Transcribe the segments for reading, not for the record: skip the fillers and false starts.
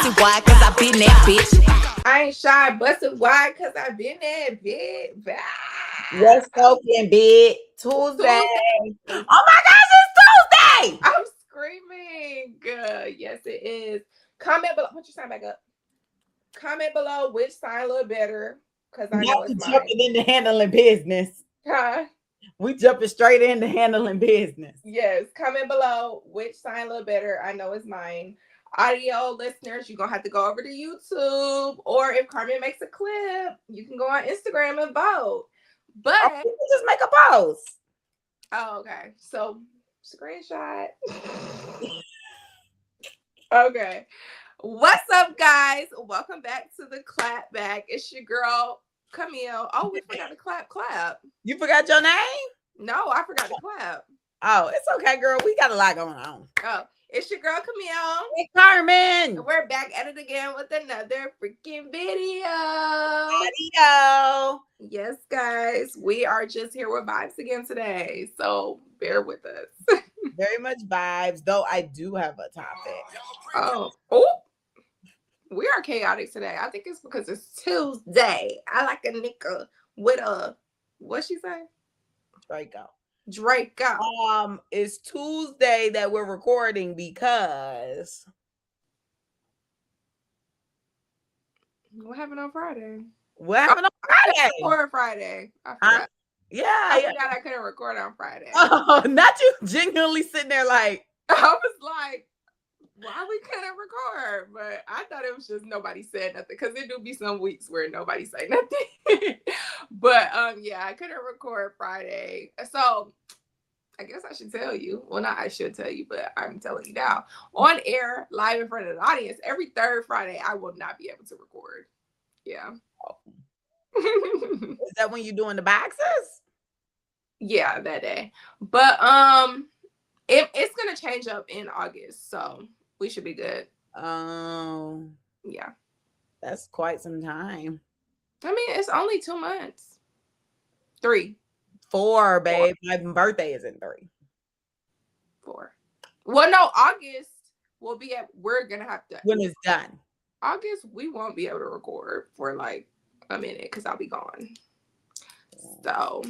busted wide, cause I been that bitch. I ain't shy, busted wide, cause I been that bitch. What's soaking, big Tuesday? Tuesday. Oh my gosh, it's Tuesday! I'm screaming. Yes, it is. Comment below. Put your sign back up. Comment below which sign look better, cause I know We it's mine. jumping into handling business. Huh? We jumping straight into handling business. Yes. Comment below which sign look better. I know it's mine. Audio listeners, you're gonna have to go over to YouTube, or if Carmen makes a clip, you can go on Instagram and vote. But you can just make a post. oh, okay. So screenshot. Okay. What's up, guys? Welcome back to the Clapback. It's your girl, Camille. Oh, we forgot to clap. You forgot your name? No, I forgot to clap. Oh, it's okay, girl. We got a lot going on. Oh, it's your girl, Camille. Hey, Carmen. We're back at it again with another freaking video. Audio. Yes, guys. We are just here with vibes again today. So bear with us. Very much vibes, though I do have a topic. Oh, we are chaotic today. I think it's because it's Tuesday. I like a nigga with a, what she say? Draco. It's Tuesday that we're recording because what happened on Friday? What happened on Friday? Or Friday. I forgot. I forgot I couldn't record on Friday. Oh, not you genuinely sitting there like I was like, why we couldn't record? But I thought it was just nobody said nothing, because there do be some weeks where nobody say nothing. But yeah, I couldn't record Friday. So I guess I should tell you. Well, not I should tell you, but I'm telling you now. On air, live in front of the audience, every third Friday, I will not be able to record. Yeah. Is that when you're doing the boxes? Yeah, that day. But it's gonna change up in August, so we should be good. Oh, yeah. That's quite some time. I mean, it's only 2 months. 3. 4, babe. 4. My birthday is in 3. 4. Well, no, August will be at, we're gonna have to, when it's done. August, we won't be able to record for like a minute because I'll be gone. So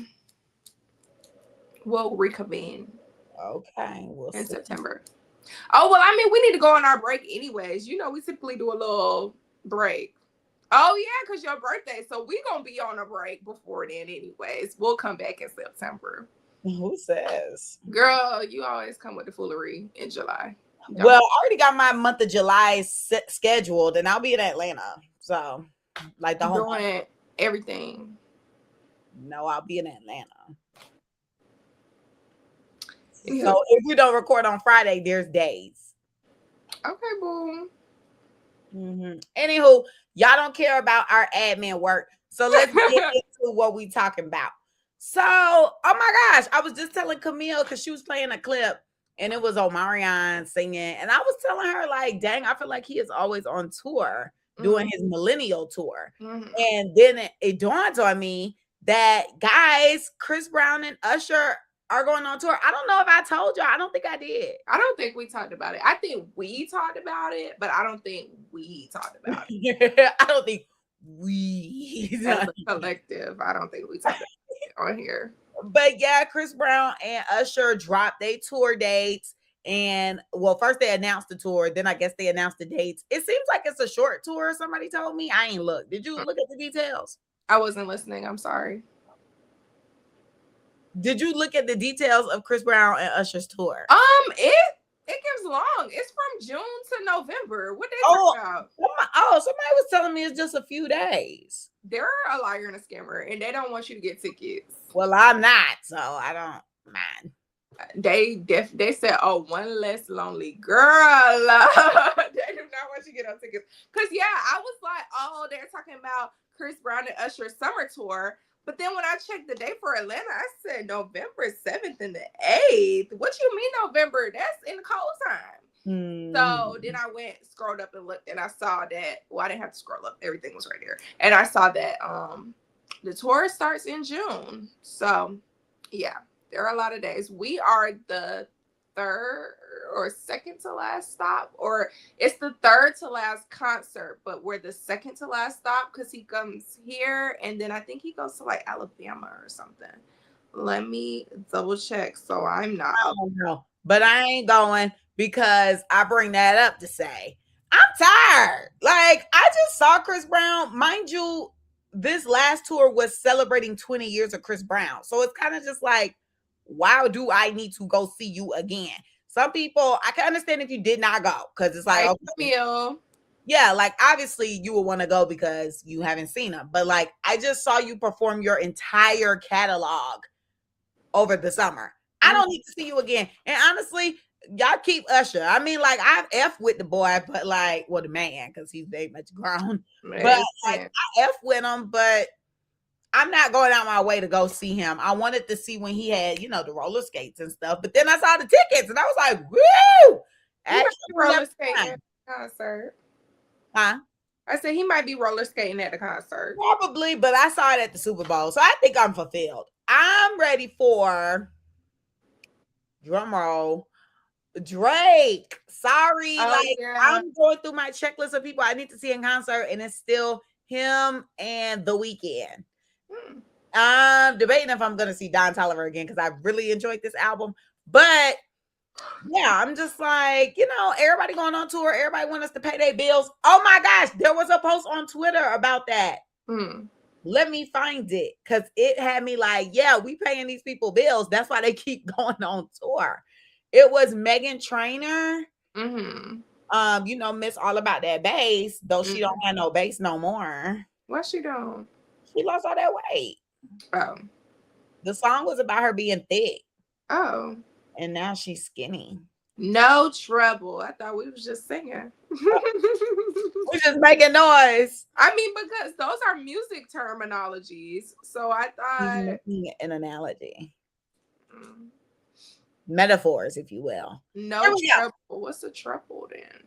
we'll reconvene. Okay. In September. Oh, well, I mean, we need to go on our break anyways. You know, we typically do a little break. Oh, yeah, because your birthday. So we're going to be on a break before then anyways. We'll come back in September. Who says? Girl, you always come with the foolery in July. Well, I already got my month of July scheduled, and I'll be in Atlanta. So, like the whole doing everything. No, I'll be in Atlanta. So if we don't record on Friday, there's days. Okay, boom. Anywho, y'all don't care about our admin work. So let's get into what we talking about. So, oh my gosh, I was just telling Camille, because she was playing a clip and it was Omarion singing. And I was telling her, like, dang, I feel like he is always on tour doing his millennial tour. And then it dawned on me that, guys, Chris Brown and Usher are going on tour. I don't know if I told you. I don't think I did. I don't think we talked about it. I think we talked about it, but I don't think we talked about it. I don't think we as a collective. I don't think we talked about it on here. But yeah, Chris Brown and Usher dropped their tour dates. And well, first they announced the tour, then I guess they announced the dates. It seems like it's a short tour. Somebody told me. I ain't looked. Did you look at the details? I wasn't listening. I'm sorry. Did you look at the details of Chris Brown and Usher's tour? It gives long. It's from June to November. What they talking about? Somebody was telling me it's just a few days. They're a liar and a scammer, and they don't want you to get tickets. Well, I'm not, so I don't mind. They said, oh, one less lonely girl. They do not want you to get on tickets. Because yeah, I was like, oh, they're talking about Chris Brown and Usher's summer tour. But then when I checked the date for Atlanta, I said November 7th and the 8th. What you mean November? That's in the cold time. So then I scrolled up and looked, and I saw that, well, I didn't have to scroll up. Everything was right there. And I saw that the tour starts in June. So yeah, there are a lot of days. We are the 3rd or second to last stop, or it's the third to last concert, but we're the second to last stop because he comes here and then I think he goes to like Alabama or something. Let me double check so I'm not. I don't know, but I ain't going because I bring that up to say I'm tired. Like, I just saw Chris Brown. Mind you, this last tour was celebrating 20 years of Chris Brown. So it's kind of just like, why do I need to go see you again? Some people, I can understand if you did not go because it's like, okay, Camille. yeah, like obviously you would want to go because you haven't seen him. But like, I just saw you perform your entire catalog over the summer. I don't need to see you again. And honestly, y'all keep Usher. I mean, like, I've F with the boy, but like, well, the man, because he's very much grown. But like, I F with him, but I'm not going out my way to go see him. I wanted to see when he had, you know, the roller skates and stuff. But then I saw the tickets and I was like, woo! Actually, roller skating at the concert. Huh? I said he might be roller skating at the concert. Probably, but I saw it at the Super Bowl. So I think I'm fulfilled. I'm ready for, drum roll, Drake. Sorry, I'm going through my checklist of people I need to see in concert, and it's still him and The Weeknd. I'm debating if I'm going to see Don Toliver again because I really enjoyed this album. But yeah, I'm just like, you know, everybody going on tour. Everybody want us to pay their bills. Oh my gosh, there was a post on Twitter about that. Let me find it because it had me like, yeah, we paying these people bills. That's why they keep going on tour. It was Meghan Trainor. You know, Miss All About That Bass, though she don't have no bass no more. What she doing? She lost all that weight. Oh. The song was about her being thick. Oh. And now she's skinny. No trouble. I thought we was just singing. We're just making noise. I mean, because those are music terminologies. So I thought an analogy. Metaphors, if you will. No trouble. What's a trouble then?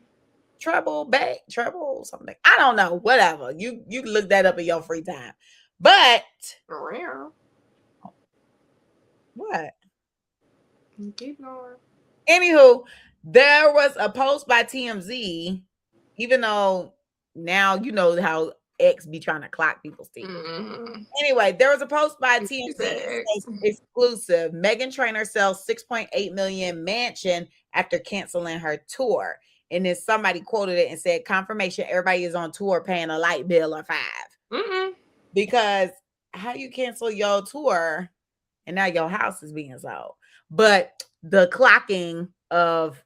Treble, back, treble, something. I don't know. Whatever. You can look that up in your free time. But what? Keep going. Anywho, there was a post by TMZ, even though now you know how X be trying to clock people's teeth. Anyway, there was a post by TMZ exclusive. Meghan Trainor sells 6.8 million mansion after canceling her tour. And then somebody quoted it and said, confirmation, everybody is on tour paying a light bill or $5. Because how you cancel your tour and now your house is being sold? But the clocking of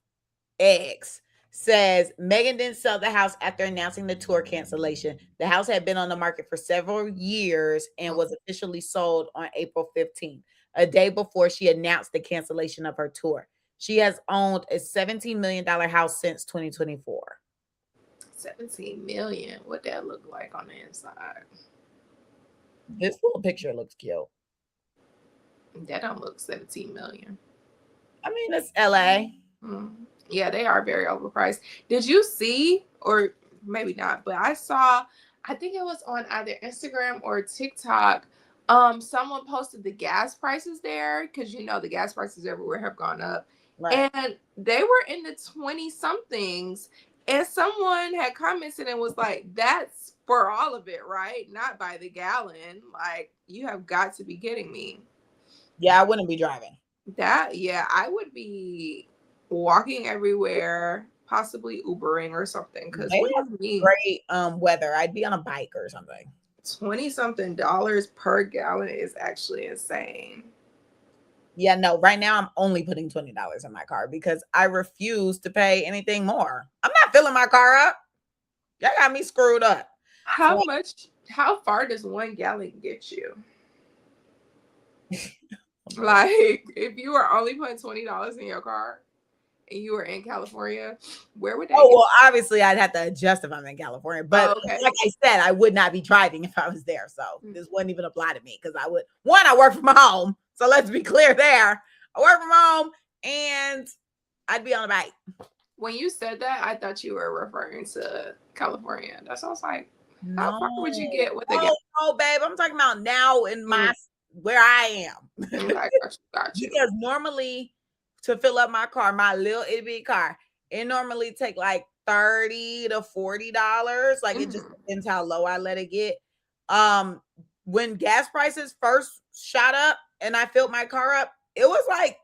X says Meghan didn't sell the house after announcing the tour cancellation. The house had been on the market for several years and was officially sold on April 15th, a day before she announced the cancellation of her tour. She has owned a $17 million house since 2024. 17 million. What that look like on the inside? This little picture looks cute. That don't look 17 million. I mean, it's LA. Yeah, they are very overpriced. Did you see, or maybe not, but I saw, I think it was on either Instagram or TikTok, someone posted the gas prices there, because you know the gas prices everywhere have gone up. Right. And they were in the 20 somethings, and someone had commented and was like, that's for all of it, right? Not by the gallon. Like, you have got to be kidding me. Yeah, I wouldn't be driving. I would be walking everywhere, possibly Ubering or something. Because great weather. I'd be on a bike or something. $20-something per gallon is actually insane. Yeah, no, right now I'm only putting $20 in my car because I refuse to pay anything more. I'm not filling my car up. Y'all got me screwed up. How far does 1 gallon get you? Like, if you were only putting $20 in your car and you were in California, where would that get? Well, obviously I'd have to adjust if I'm in California. But like I said, I would not be driving if I was there. So this wouldn't even apply to me because I work from home. So let's be clear there. I work from home and I'd be on a bike. When you said that, I thought you were referring to California. That sounds like, how far would you get with the No, babe. I'm talking about now in my where I am. Got you. Because normally to fill up my car, my little itty bitty car. It normally take like $30 to $40. Like it just depends how low I let it get. When gas prices first shot up and I filled my car up, it was like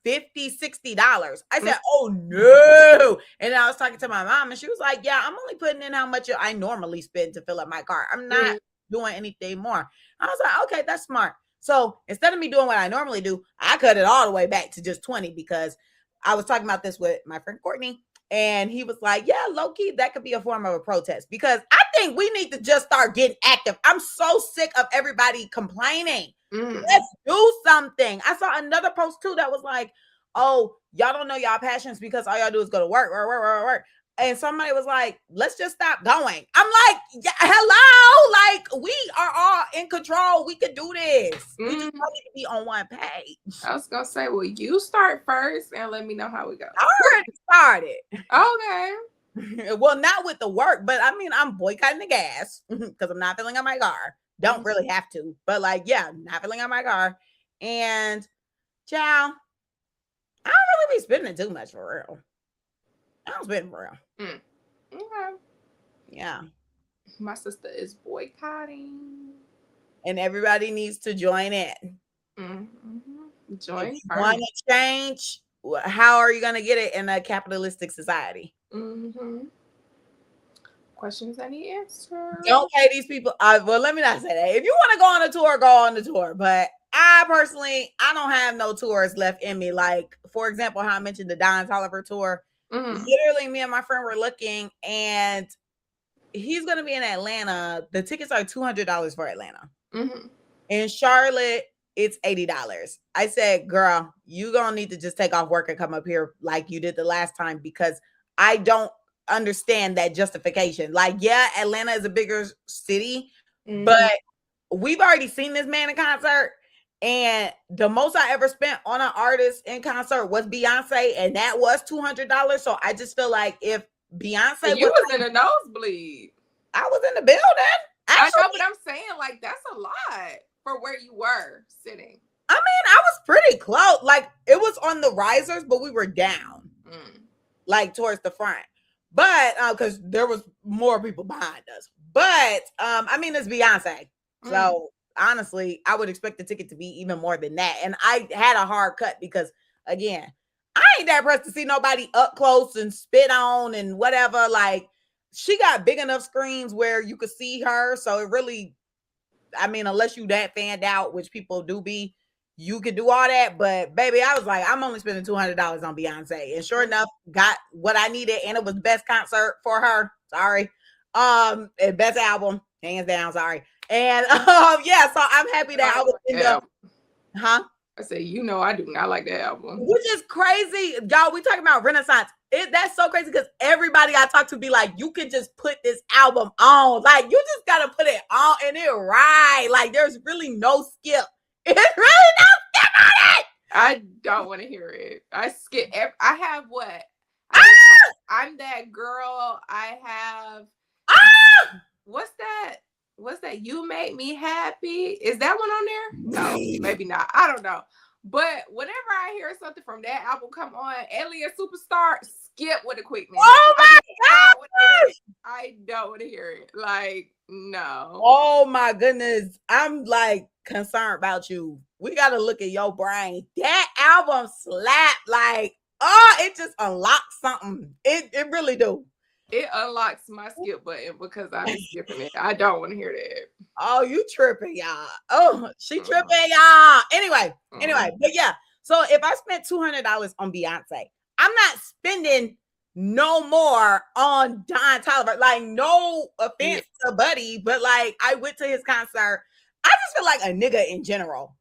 $50-$60. I said, oh no. And I was talking to my mom and she was like, yeah, I'm only putting in how much I normally spend to fill up my car. I'm not doing anything more. I was like, okay, that's smart. So instead of me doing what I normally do, I cut it all the way back to just 20 because I was talking about this with my friend Courtney. And he was like, yeah, low key, that could be a form of a protest because I think we need to just start getting active. I'm so sick of everybody complaining. Let's do something. I saw another post too that was like, oh, y'all don't know y'all passions because all y'all do is go to work. And somebody was like, let's just stop going. I'm like, yeah, hello, like we are all in control. We can do this. We just need to be on one page. I was gonna say, well, you start first and let me know how we go. I already started. Okay. Well, not with the work, but I mean, I'm boycotting the gas because I'm not filling up my car. Don't really have to, but like, yeah, not filling up my car. And child, I don't really be spending too much for real. I don't spend for real. Okay. Yeah. My sister is boycotting. And everybody needs to join in. Join. If you want to change, how are you going to get it in a capitalistic society? Questions I need answers. Don't pay these people. Well, let me not say that. If you want to go on a tour, go on the tour. But I personally, I don't have no tours left in me. Like, for example, how I mentioned the Don Toliver tour. Literally, me and my friend were looking, and he's going to be in Atlanta. The tickets are $200 for Atlanta. In Charlotte, it's $80. I said, girl, you going to need to just take off work and come up here like you did the last time because I don't understand that justification. Like, yeah, Atlanta is a bigger city, but we've already seen this man in concert. And the most I ever spent on an artist in concert was Beyonce, and that was $200. So I just feel like if Beyonce was in a nosebleed, I was in the building. Actually, I know, but I'm saying like that's a lot for where you were sitting. I mean, I was pretty close. Like it was on the risers, but we were down, like towards the front. But because there was more people behind us. But I mean, it's Beyonce, so. Honestly, I would expect the ticket to be even more than that. And I had a hard cut because, again, I ain't that pressed to see nobody up close and spit on and whatever. Like, she got big enough screens where you could see her. So it really, I mean, unless you that fanned out, which people do be, you could do all that. But, baby, I was like, I'm only spending $200 on Beyonce. And sure enough, got what I needed. And it was the best concert for her. Sorry. And best album, hands down. Sorry. And yeah, so I'm happy that I was end up, I said, you know, I do not like that album. Which is crazy. Y'all, we talking about Renaissance. That's so crazy because everybody I talk to be like, you can just put this album on. Like, you just got to put it on and it right. Like, there's really no skip. It's really no skip on it. I don't want to hear it. I skip. I have what? I'm that girl. I have. What's that? What's that? You Make Me Happy. Is that one on there? No, maybe not. I don't know. But whenever I hear something from that album come on, Alien Superstar, skip with a quickness. Oh my God! I don't want to hear it. Like, no. Oh my goodness. I'm like concerned about you. We got to look at your brain. That album slapped like, oh, it just unlocks something. It really do. It unlocks my skip button because I'm skipping it. I don't want to hear that. Oh, you tripping, y'all. Oh, she tripping, y'all. Anyway, but yeah. So if I spent $200 on Beyonce, I'm not spending no more on Don Toliver. Like, no offense to Buddy, but like, I went to his concert. I just feel like a nigga in general.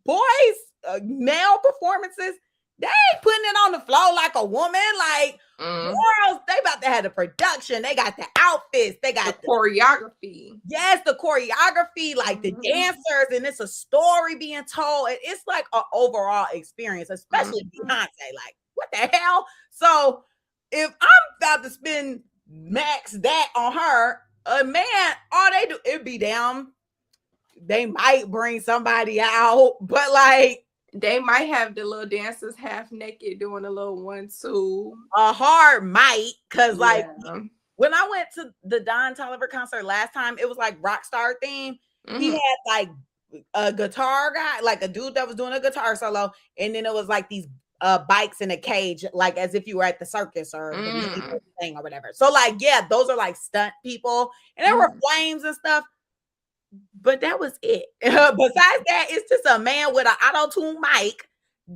Boys, male performances, they ain't putting it on the floor like a woman. Like, girls, they about to have the production. They got the outfits. They got the choreography. Yes, the choreography, like the dancers, and it's a story being told. And it's like an overall experience, especially Beyonce. Like, what the hell? So if I'm about to spend max that on her, man, all they do, it'd be damn. They might bring somebody out, but like, They might have the little dancers half naked doing a little 1-2. A hard mic, because like Yeah. when I went to the Don Toliver concert last time, it was like Rockstar theme. He Mhm. had like a guitar guy, like a dude that was doing a guitar solo, and then it was like these bikes in a cage, like as if you were at the circus or the medieval thing or whatever. So like, yeah, those are like stunt people, and there were flames and stuff. But that was it. Besides that, it's just a man with an auto-tune mic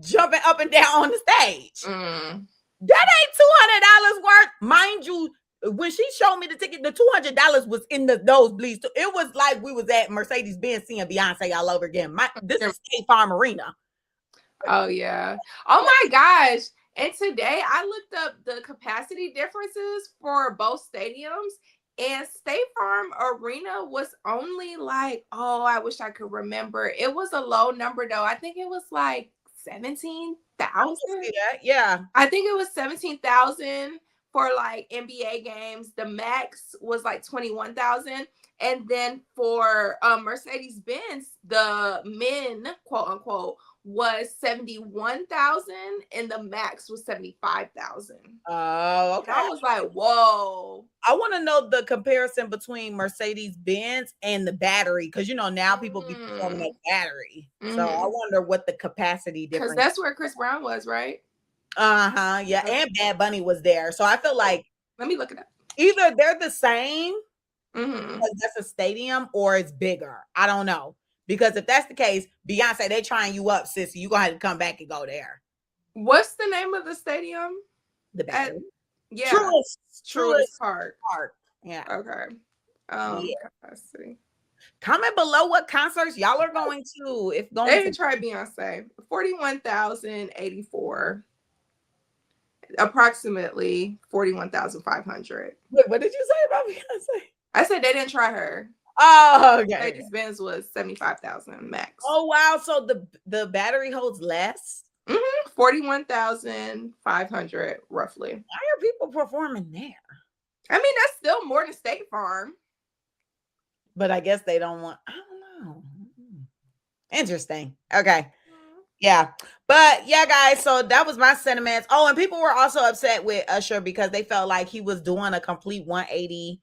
jumping up and down on the stage. That ain't $200 worth. Mind you, when she showed me the ticket, the $200 was in the nosebleeds. It was like we was at Mercedes-Benz seeing Beyonce all over again. This is State Farm Arena. Oh, yeah. Oh, my gosh. And today I looked up the capacity differences for both stadiums. And State Farm Arena was only like, oh, I wish I could remember. It was a low number, though. I think it was like 17,000. Yeah. I think it was 17,000 for like NBA games. The max was like 21,000. And then for Mercedes-Benz, the men, quote unquote, was 71,000 and the max was 75,000. Oh, okay. I was like, whoa. I want to know the comparison between Mercedes-Benz and the battery, because you know now people be performing that battery. So I wonder what the capacity difference. Because that's where Chris Brown was, right? Yeah, and Bad Bunny was there. So I feel like, let me look it up. Either they're the same, because that's a stadium, or it's bigger. I don't know. Because if that's the case, Beyonce, they trying you up, sissy. You gonna have to come back and go there. What's the name of the stadium? The battery. Yeah. Truist Park. Yeah. Okay. Capacity. Comment below what concerts y'all are going to. If going they try Beyonce, 41,084. Approximately 41,500. Wait, what did you say about Beyonce? I said they didn't try her. Oh, okay. Mercedes-Benz was 75,000 max. Oh wow! So the battery holds less. 41,500 roughly. Why are people performing there? I mean, that's still more than State Farm. But I guess they don't want. I don't know. Interesting. Okay. Yeah. But yeah, guys. So that was my sentiments. Oh, and people were also upset with Usher because they felt like he was doing a complete 180.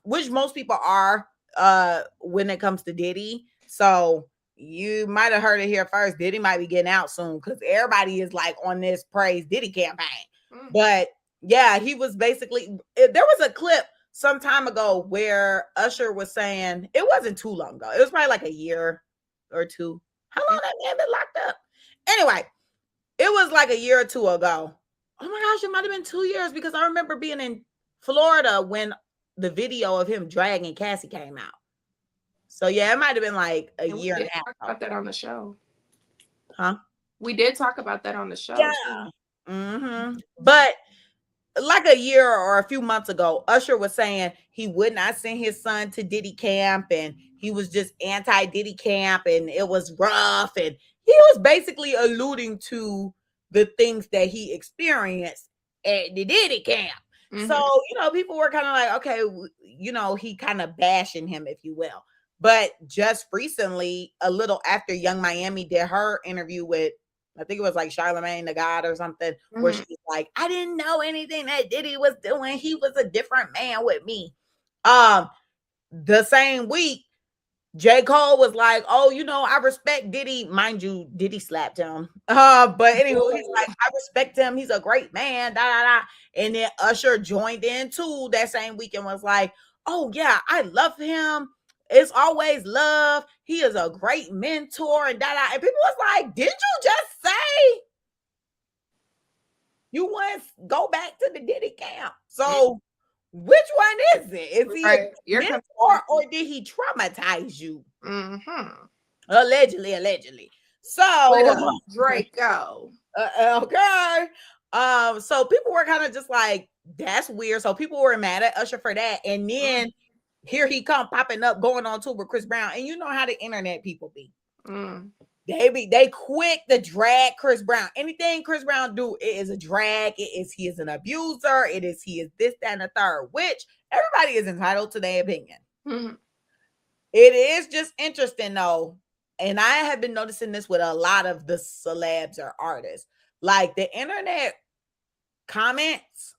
Which most people are when it comes to Diddy. So you might have heard it here first. Diddy might be getting out soon because everybody is like on this praise Diddy campaign. But yeah, he was basically, there was a clip some time ago where Usher was saying, it wasn't too long ago. It was probably like a year or two. How long that man been locked up? Anyway, it was like a year or two ago. Oh my gosh, it might have been 2 years because I remember being in Florida when the video of him dragging Cassie came out. So yeah, it might have been like a year and a half. Talk about that on the show. Huh? We did talk about that on the show. Yeah. But like a year or a few months ago, Usher was saying he would not send his son to Diddy camp, and he was just anti-Diddy camp, and it was rough, and he was basically alluding to the things that he experienced at the Diddy camp. So, you know, people were kind of like, okay, you know, he kind of bashing him, if you will. But just recently, a little after Young Miami did her interview with, I think it was like Charlamagne the God or something, where she's like, I didn't know anything that Diddy was doing. He was a different man with me. The same week, J. Cole was like, oh, you know, I respect Diddy. Mind you, Diddy slapped him. But anyway, he's like, I respect him. He's a great man. Da, da, da. And then Usher joined in too that same week and was like, oh, yeah, I love him. It's always love. He is a great mentor. And da, da. And people was like, did you just say you want to go back to the Diddy camp? So which one is it? Is he a mentor or did he traumatize you? Allegedly. So Draco. Okay. So people were kind of just like, that's weird. So people were mad at Usher for that. And then here he come popping up, going on tour with Chris Brown. And you know how the internet people be. They quick to drag Chris Brown. Anything Chris Brown do, it is a drag. He is an abuser. He is this, that, and the third, which everybody is entitled to their opinion. It is just interesting though, and I have been noticing this with a lot of the celebs or artists, like the internet comments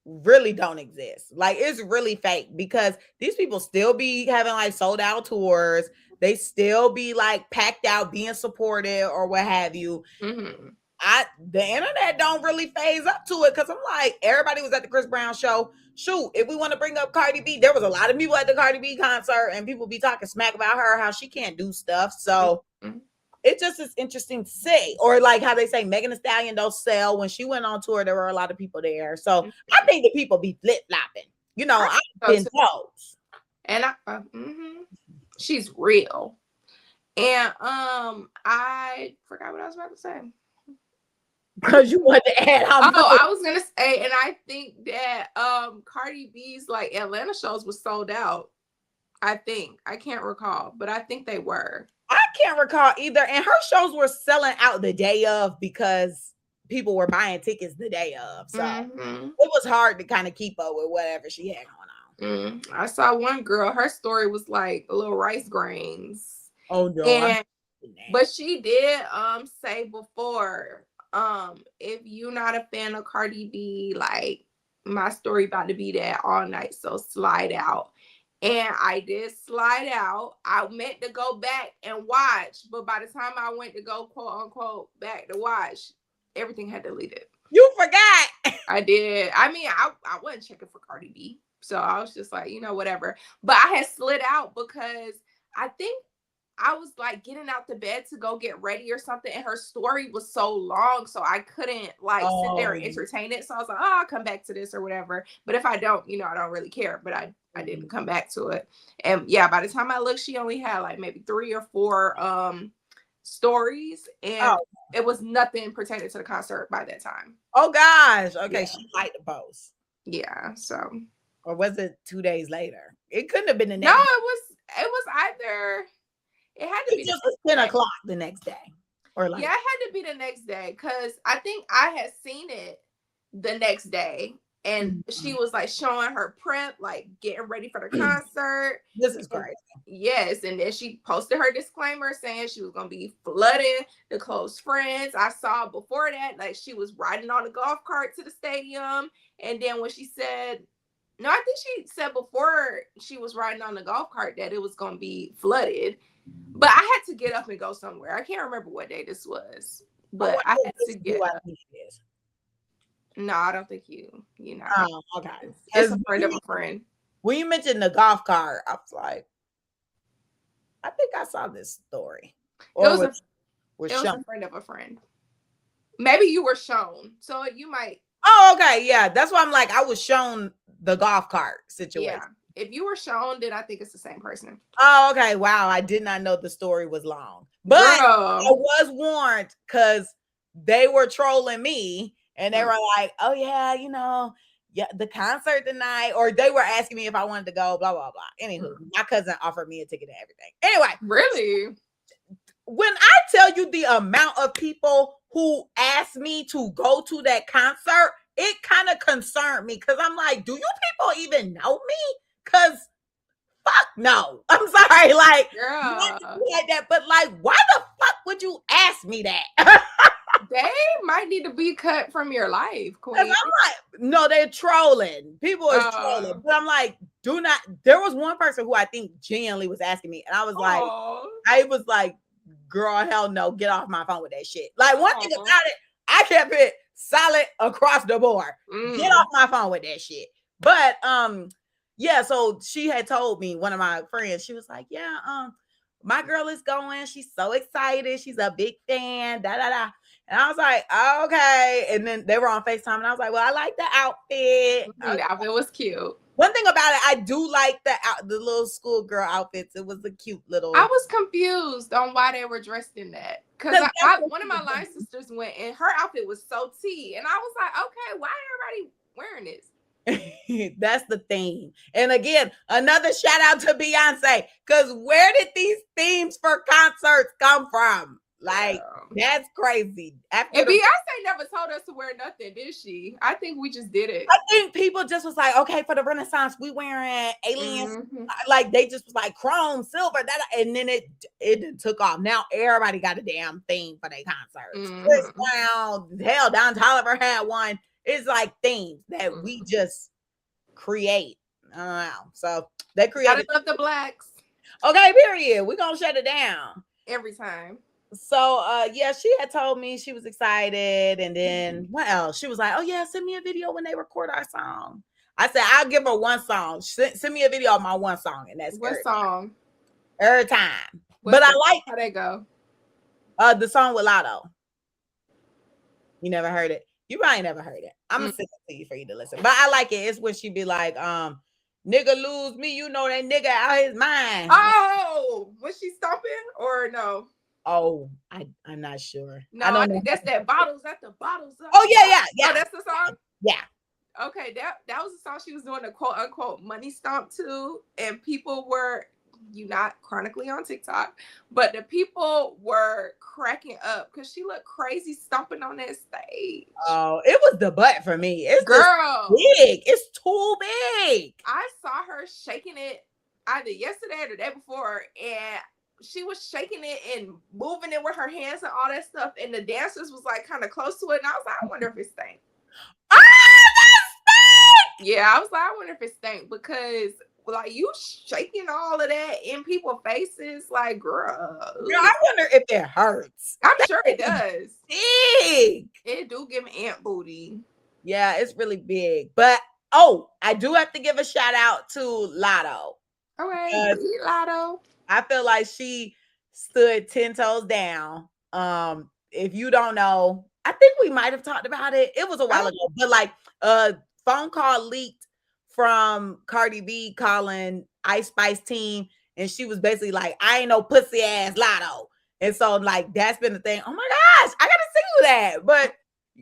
really don't exist. Like it's really fake because these people still be having like sold out tours. They still be like packed out, being supported or what have you. Mm-hmm. The internet don't really phase up to it because I'm like, everybody was at the Chris Brown show. Shoot, if we want to bring up Cardi B, there was a lot of people at the Cardi B concert and people be talking smack about her, how she can't do stuff. So it just is interesting to see. Or like how they say Megan Thee Stallion don't sell. When she went on tour, there were a lot of people there. So I think the people be flip-flopping. You know, I've been told. And she's real. And I forgot what I was about to say. Because you want to add I was gonna say, and I think that Cardi B's like Atlanta shows was sold out. I can't recall, but I think they were. I can't recall either. And her shows were selling out the day of because people were buying tickets the day of. So it was hard to kind of keep up with whatever she had going on. I saw one girl, her story was like little rice grains. Oh no. But she did say before, if you're not a fan of Cardi B, like my story about to be that all night, so slide out. And I did slide out. I meant to go back and watch, but by the time I went to go quote unquote back to watch, everything had deleted. You forgot. I did. I mean, I wasn't checking for Cardi B, so I was just like, whatever. But I had slid out because I think I was like getting out the bed to go get ready or something, and her story was so long, so I couldn't like sit there and entertain it. So I was like, I'll come back to this or whatever. But if I don't, I don't really care. But I didn't come back to it. And yeah, by the time I looked, she only had like maybe 3 or 4 stories, and it was nothing pertaining to the concert by that time. Oh gosh. Okay, yeah. She liked the post. Yeah, so. Or was it 2 days later? It couldn't have been the next. No, it was either. It had to be just 10 o'clock the next day. Or like, yeah, it had to be the next day because I think I had seen it the next day, and she was like showing her prep, like getting ready for the concert. This is crazy. Yes, and then she posted her disclaimer saying she was gonna be flooding the close friends. I saw before that, like she was riding on a golf cart to the stadium, and then when she said, no, I think she said before she was riding on the golf cart that it was gonna be flooded. But I had to get up and go somewhere. I can't remember what day this was, but I had to get up. No, I don't think you know. Oh, okay. It's a friend of a friend. When you mentioned the golf cart, I was like, I think I saw this story. Or it was a friend of a friend. Maybe you were shown, so you might. Oh, okay, yeah. That's why I'm like, I was shown the golf cart situation. Yeah. If you were shown, then I think it's the same person. Oh, okay. Wow. I did not know the story was long. But I was warned because they were trolling me and they were like, oh, yeah, the concert tonight. Or they were asking me if I wanted to go, blah, blah, blah. Anywho, my cousin offered me a ticket and everything. Anyway. Really? When I tell you the amount of people who asked me to go to that concert, it kind of concerned me because I'm like, do you people even know me? Because fuck no. I'm sorry. Like, like that. But like, why the fuck would you ask me that? They might need to be cut from your life, Queen. I'm like, no, they're trolling. People are trolling. But I'm like, do not. There was one person who I think genuinely was asking me. And I was like, girl, hell no. Get off my phone with that shit. Like, one thing about it, I kept it solid across the board. Get off my phone with that shit. But, yeah, so she had told me, one of my friends, she was like, yeah, my girl is going. She's so excited. She's a big fan, da, da, da. And I was like, okay. And then they were on FaceTime, and I was like, well, I like the outfit. The outfit was cute. One thing about it, I do like the little schoolgirl outfits. It was a cute little. I was confused on why they were dressed in that. Because one of my line sisters went, and her outfit was so tea. And I was like, okay, why everybody wearing this? That's the theme. And again, another shout out to Beyonce, because where did these themes for concerts come from? Like, that's crazy. And Beyonce never told us to wear nothing, did she? I think we just did it. I think people just was like, okay, for the Renaissance, we wearing aliens. Mm-hmm. Like, they just was like chrome, silver, that, and then it took off. Now everybody got a damn theme for their concerts. Mm-hmm. Chris Brown, hell, Don Toliver had one. It's like themes that we just create. I don't know. So they created. Gotta love the blacks. Okay, period. We're gonna shut it down every time. So yeah, she had told me she was excited, and then what else? She was like, oh yeah, send me a video when they record our song. I said, I'll give her one song. Send me a video of my one song, and that's what song? Every time. But I like how they go. The song with Lotto. You never heard it? You probably never heard it. I'm gonna send it to you for you to listen. But I like it. It's when she be like, nigga lose me, you know that nigga out his mind. Oh, was she stomping or no? Oh, I'm not sure. No, I think that's that bottles at the bottles up. Oh yeah. Oh, that's the song? Yeah. Okay, that was the song she was doing the quote unquote money stomp to, and people were, you not chronically on TikTok, but the people were cracking up because she looked crazy stomping on that stage. Oh, it was the butt for me. It's girl big. It's too big. I saw her shaking it either yesterday or the day before, and she was shaking it and moving it with her hands and all that stuff, and the dancers was like kind of close to it, and I was like, I wonder if it stank. Yeah, I was like, I wonder if it stank, because like you shaking all of that in people's faces, like girl. I wonder if it hurts. I'm sure it does. Big. It do give me ant booty. Yeah, it's really big. But I do have to give a shout out to Lotto. Okay, Lotto. I feel like she stood 10 toes down. If you don't know, I think we might have talked about it. It was a while ago, but like phone call leaked from Cardi B calling Ice Spice team, and she was basically like, I ain't no pussy ass Lotto. And so like that's been the thing. Oh my gosh, I gotta see you that. But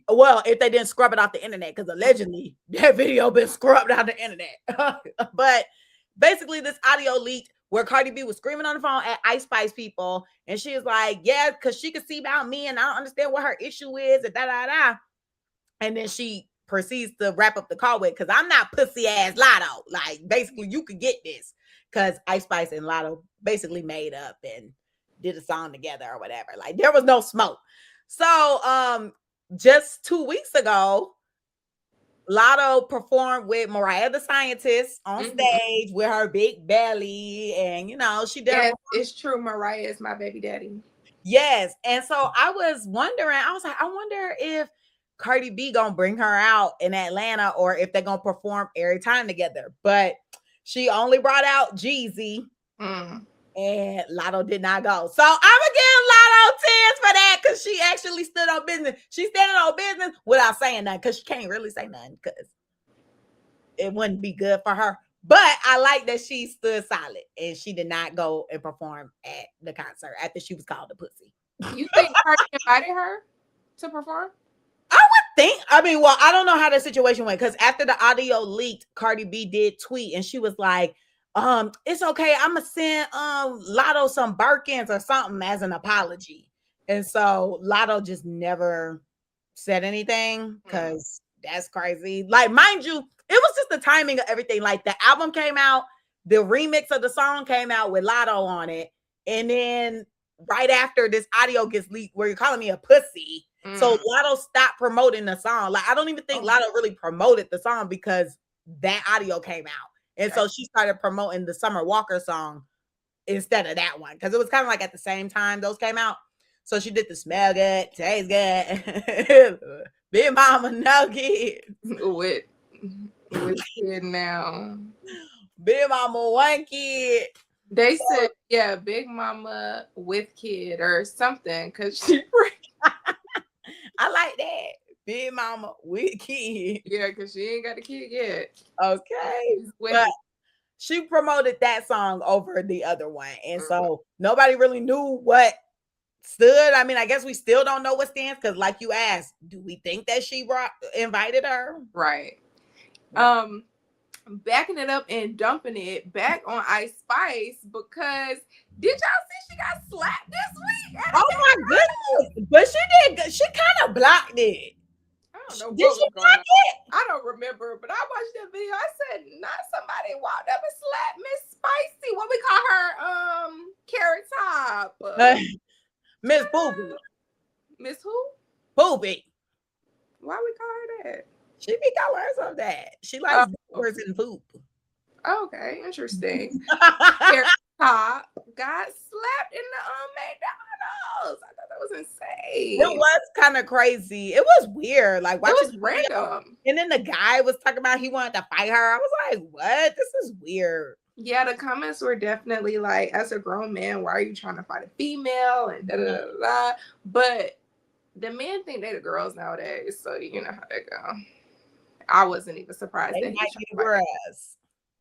well, if they didn't scrub it off the internet, because allegedly that video been scrubbed out the internet. But basically this audio leaked where Cardi B was screaming on the phone at Ice Spice people, and she was like, yeah, because she could see about me and I don't understand what her issue is, and da-da-da. And then she proceeds to wrap up the call with, because I'm not pussy ass Lotto. Like, basically, you could get this. Because Ice Spice and Lotto basically made up and did a song together or whatever. Like, there was no smoke. So, just 2 weeks ago, Lotto performed with Mariah the Scientist on stage with her big belly, and she did. Yes, it's true. Mariah is my baby daddy. Yes, and so I was wondering. I was like, I wonder if Cardi B gonna bring her out in Atlanta, or if they're gonna perform every time together. But she only brought out Jeezy, and Lotto did not go. So I'm gonna give Lotto 10s for that, because she actually stood on business. She's standing on business without saying nothing, because she can't really say nothing, because it wouldn't be good for her. But I like that she stood solid and she did not go and perform at the concert after she was called a pussy. You think Cardi invited her to perform? I would think. I mean, well, I don't know how the situation went, because after the audio leaked, Cardi B did tweet and she was like, it's okay, I'm gonna send Lotto some Birkins or something as an apology. And so Lotto just never said anything, because that's crazy. Like, mind you, it was just the timing of everything. Like, the album came out, the remix of the song came out with Lotto on it, and then right after this audio gets leaked where you're calling me a pussy, so Lotto stopped promoting the song. Like, I don't even think Lotto really promoted the song, because that audio came out. And so she started promoting the Summer Walker song instead of that one, because it was kind of like at the same time those came out. So she did the smell good, taste good, Big Mama no kid. With kid now. Big Mama one kid. They said, yeah, Big Mama with kid or something, because she I like that. Big Mama with kid. Yeah, because she ain't got a kid yet. Okay. But she promoted that song over the other one. And so nobody really knew what stood. I mean, I guess we still don't know what stands, because like you asked, do we think that she invited her? Right. backing it up and dumping it back on Ice Spice because did y'all see she got slapped this week? Oh my goodness! But she did. She kind of blocked it. I don't know Did what she was going block on. it? I don't remember, but I watched that video. I said, not somebody walked up and slapped Miss Spicy. What we call her? Carrot Top. Miss Poopy. Miss who? Poopy. Why we call her that? She be calling herself that. She likes diapers and poop. Okay, interesting. Carrot Top got slapped in the McDonald's. I thought that was insane. It was kind of crazy. It was weird. Like watching it was random. And then the guy was talking about he wanted to fight her. I was like, what? This is weird. Yeah, the comments were definitely like, as a grown man, why are you trying to fight a female? And da da da da. But the men think they the girls nowadays, so you know how they go. I wasn't even surprised They that might be the girls.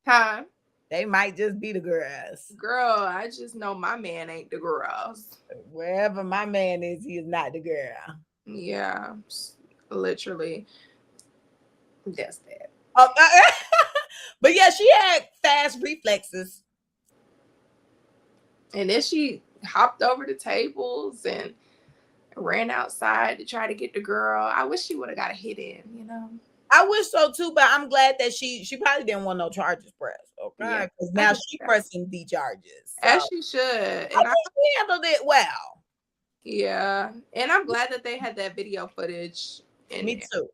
Huh? They might just be the girls. Girl, I just know my man ain't the girls. Wherever my man is, he is not the girl. Yeah, literally. That's that. Oh, but yeah, she had fast reflexes. And then she hopped over the tables and ran outside to try to get the girl. I wish she would have got a hit in, you know. I wish so too, but I'm glad that she probably didn't want no charges pressed. Okay, because now she's pressing the charges. So. As she should. And I think she handled it well. Yeah, and I'm glad that they had that video footage. Me too.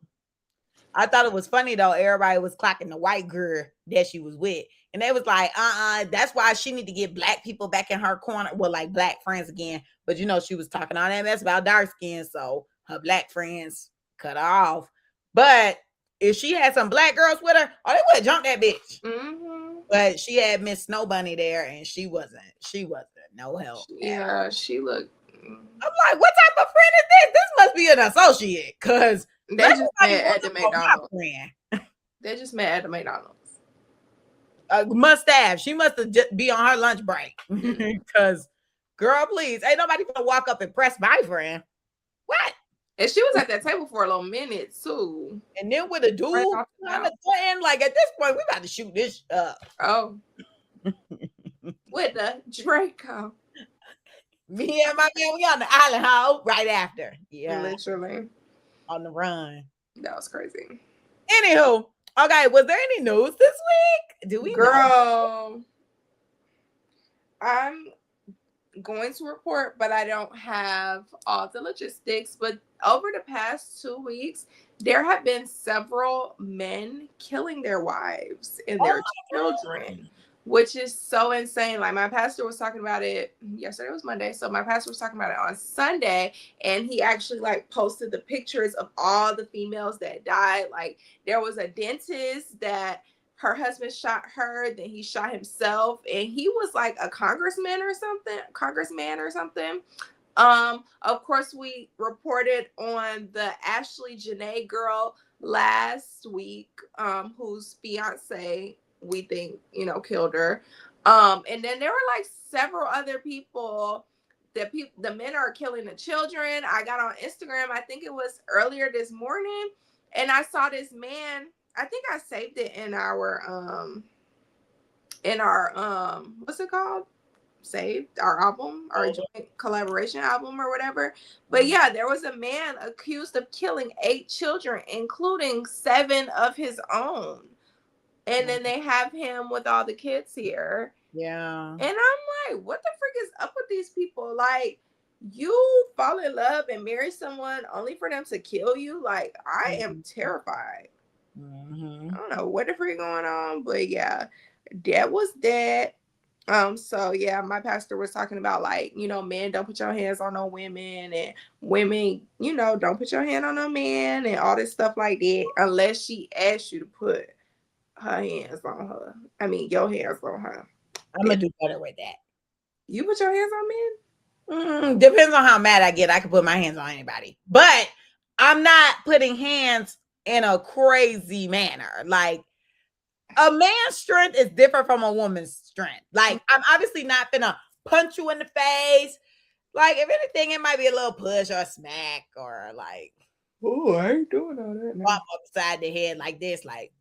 I thought it was funny though. Everybody was clocking the white girl that she was with, and they was like, that's why she need to get black people back in her corner. Well, like black friends again. But you know, she was talking all that mess about dark skin, so her black friends cut her off. But if she had some black girls with her, oh, they would have jumped that bitch. Mm-hmm. But she had Miss Snow Bunny there, and she wasn't no help. Yeah, she looked. I'm like, what type of friend is this? This must be an associate, because they just met at the McDonald's. They just met at the McDonald's. Must have. She must have just be on her lunch break. Because, girl, please, ain't nobody gonna walk up and press my friend. What? And she was at that table for a little minute too. And then with a dude trying to threaten, like at this point, we about to shoot this up. Oh. With the Draco. Me and my man, we on the island hoe right after. Yeah. Literally. On the run. That was crazy. Anywho, okay, was there any news this week? Do we know? I'm going to report, but I don't have all the logistics. But over the past 2 weeks, there have been several men killing their wives and their children, which is so insane. Like my pastor was talking about it yesterday, was Monday. So my pastor was talking about it on Sunday, and he actually like posted the pictures of all the females that died. Like there was a dentist that her husband shot her, then he shot himself, and he was like a congressman or something. Of course, we reported on the Ashley Janae girl last week, whose fiance we think, killed her. And then there were like several other people the men are killing the children. I got on Instagram, I think it was earlier this morning, and I saw this man. I think I saved it in our what's it called? Saved our album, our joint collaboration album or whatever. But yeah, there was a man accused of killing 8 children, including 7 of his own. And then they have him with all the kids here. Yeah. And I'm like, what the frick is up with these people? Like, you fall in love and marry someone only for them to kill you? Like, I am terrified. I don't know what the frick going on, but yeah, that was that. So yeah, my pastor was talking about like, men don't put your hands on no women, and women, don't put your hand on no man, and all this stuff like that, unless she asks you to put her hands on her. I mean, your hands on her. I'm gonna do better with that. You put your hands on men? Depends on how mad I get. I can put my hands on anybody, but I'm not putting hands in a crazy manner. Like, a man's strength is different from a woman's strength. Like, I'm obviously not gonna punch you in the face. Like, if anything, it might be a little push or a smack or like, oh, I ain't doing all that. Bump upside the head like this. Like,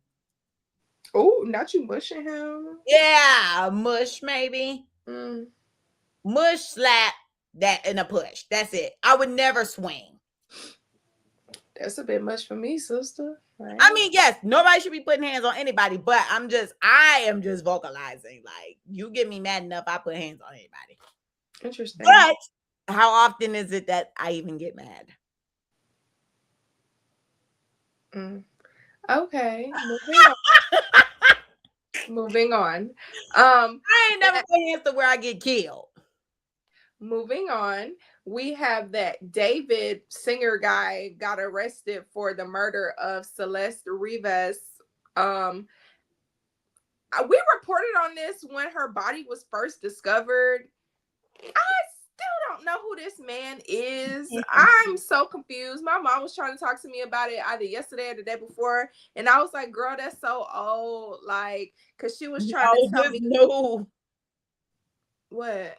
Oh, not you mushing him. Yeah, mush maybe. Mush, slap, that, and a push. That's it. I would never swing. That's a bit much for me, sister. Right? I mean, yes, nobody should be putting hands on anybody, but I am just vocalizing. Like, you get me mad enough, I put hands on anybody. Interesting. But how often is it that I even get mad? Okay, moving on. Moving on. I ain't never put hands to where I get killed. Moving on, we have that David singer guy got arrested for the murder of Celeste Rivas. We reported on this when her body was first discovered. I still don't know who this man is. I'm so confused. My mom was trying to talk to me about it either yesterday or the day before, and I was like, "Girl, that's so old." Like, cause she was trying to tell me. No. What?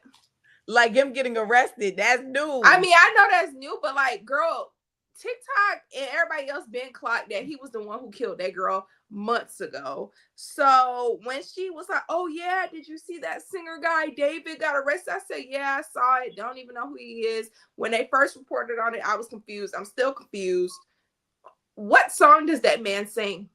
Like him getting arrested. That's new. I mean, I know that's new, but like, girl, TikTok and everybody else been clocked that he was the one who killed that girl months ago. So when she was like, "Oh yeah, did you see that singer guy David got arrested?" I said, "Yeah, I saw it. Don't even know who he is." When they first reported on it, I was confused. I'm still confused. What song does that man sing?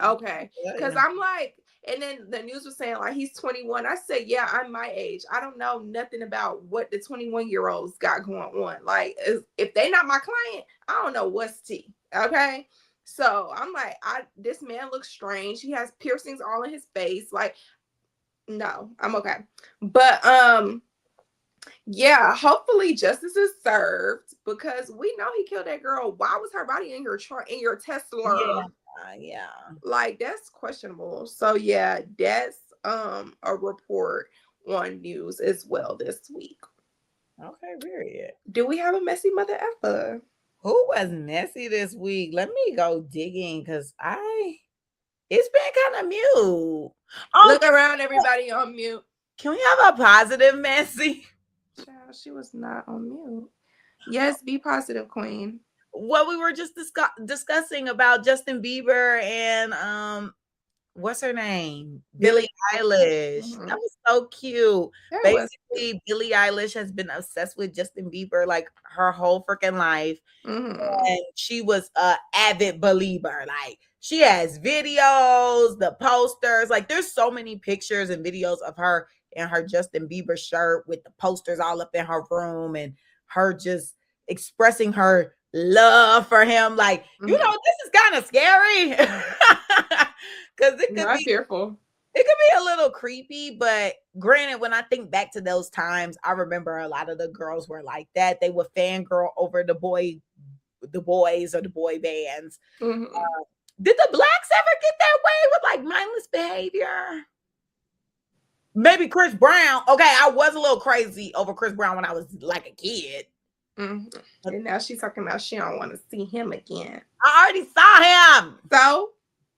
Okay, because I'm like, and then the news was saying like he's 21. I said, yeah, I'm my age. I don't know nothing about what the 21-year-olds got going on. Like, if they not my client, I don't know what's tea. Okay, so I'm like, this man looks strange. He has piercings all in his face. Like, no, I'm okay. But yeah, hopefully justice is served because we know he killed that girl. Why was her body in your Tesla? Yeah. Like, that's questionable. So yeah, that's a report on news as well this week. Okay, period. Do we have a messy mother effer? Who was messy this week? Let me go digging because it's been kind of mute. Look around, everybody on mute. Can we have a positive messy? Child, she was not on mute. Yes, be positive, queen. What we were just discussing about Justin Bieber and what's her name? Billie Eilish. Mm-hmm. That was so cute. Basically, Billie Eilish has been obsessed with Justin Bieber like her whole freaking life. Mm-hmm. And she was a avid believer. Like, she has videos, the posters. Like, there's so many pictures and videos of her in her Justin Bieber shirt with the posters all up in her room and her just expressing her love for him. Like, you know, this is kind of scary. Because it could be fearful. It could be a little creepy, but granted, when I think back to those times, I remember a lot of the girls were like that. They would fangirl over the boys or the boy bands. Mm-hmm. Did the blacks ever get that way with like mindless behavior? Maybe Chris Brown. Okay, I was a little crazy over Chris Brown when I was like a kid. Mm-hmm. And now she's talking about she don't want to see him again. I already saw him. So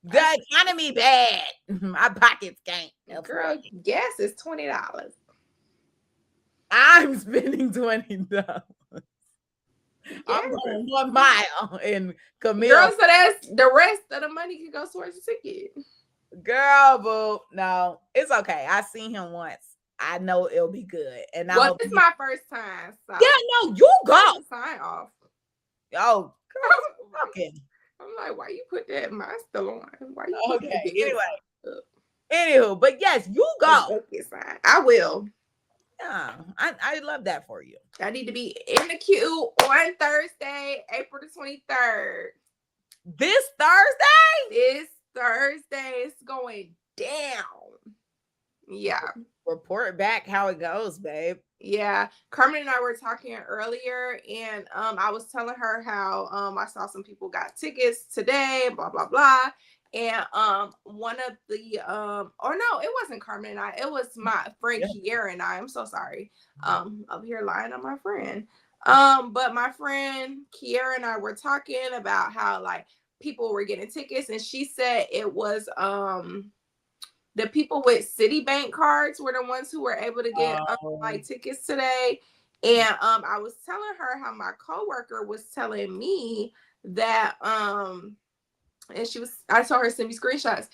the economy bad. My pockets can't. Girl, gas is $20. I'm spending $20. I'm going 1 mile in Camille. Girl, so that's the rest of the money can go towards the ticket. Girl, boo. No, it's okay. I seen him once. I know it'll be good. And well, it's my first time. So yeah, no, you go. Sign off. Oh, girl, okay. I'm like, why you put that? Mine's still on. Why you put that? Anywho, but yes, you go. I will. Yeah, I love that for you. I need to be in the queue on Thursday, April the 23rd. This Thursday? This Thursday is going down. Yeah. Report back how it goes, babe. Yeah. Carmen and I were talking earlier, and I was telling her how I saw some people got tickets today, blah, blah, blah. And one of the or no, it wasn't Carmen and I, it was my friend Kiera and I. I'm so sorry. Up here lying on my friend. But my friend Kiera and I were talking about how like people were getting tickets, and she said it was the people with Citibank cards were the ones who were able to get like tickets today. And I was telling her how my coworker was telling me that and I saw her send me screenshots.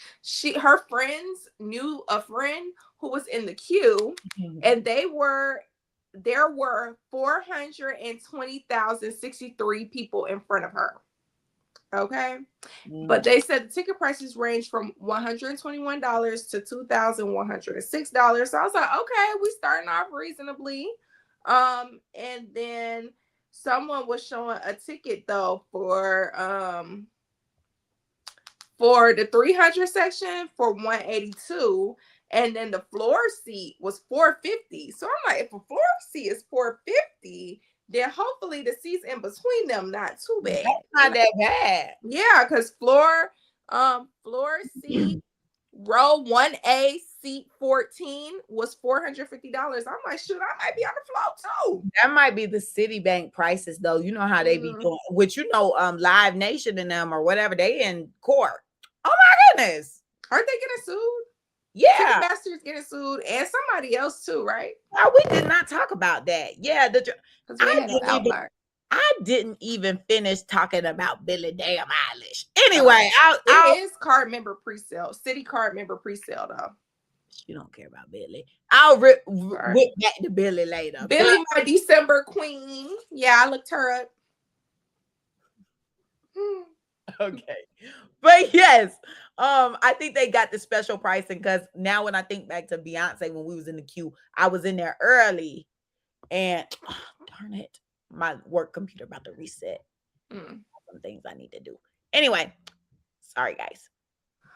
Her friends knew a friend who was in the queue, and there were 420,063 people in front of her. Okay. But they said the ticket prices range from $121 to $2,106. So I was like, okay, we starting off reasonably. And then someone was showing a ticket though for the 300 section for 182, and then the floor seat was 450. So I'm like, if a floor seat is 450, then hopefully the seats in between them not too bad. That's not that bad. Yeah, because floor seat row 1A seat 14 was $450. I'm like, shoot, I might be on the floor too. That might be the Citibank prices though. You know how they be doing, which Live Nation and them or whatever, they in court. Oh my goodness. Aren't they getting sued? Yeah. Ticketmaster's getting sued and somebody else too, right? No, we did not talk about that. Yeah, I didn't even finish talking about Billie damn Eilish. Anyway, it is card member presale, City card member presale though. You don't care about Billie. I'll whip back to Billie later. Billie, my December queen. Yeah, I looked her up. Okay. But yes, I think they got the special pricing because now when I think back to Beyonce when we was in the queue, I was in there early and darn it, my work computer about to reset. Some things I need to do. Anyway, sorry guys.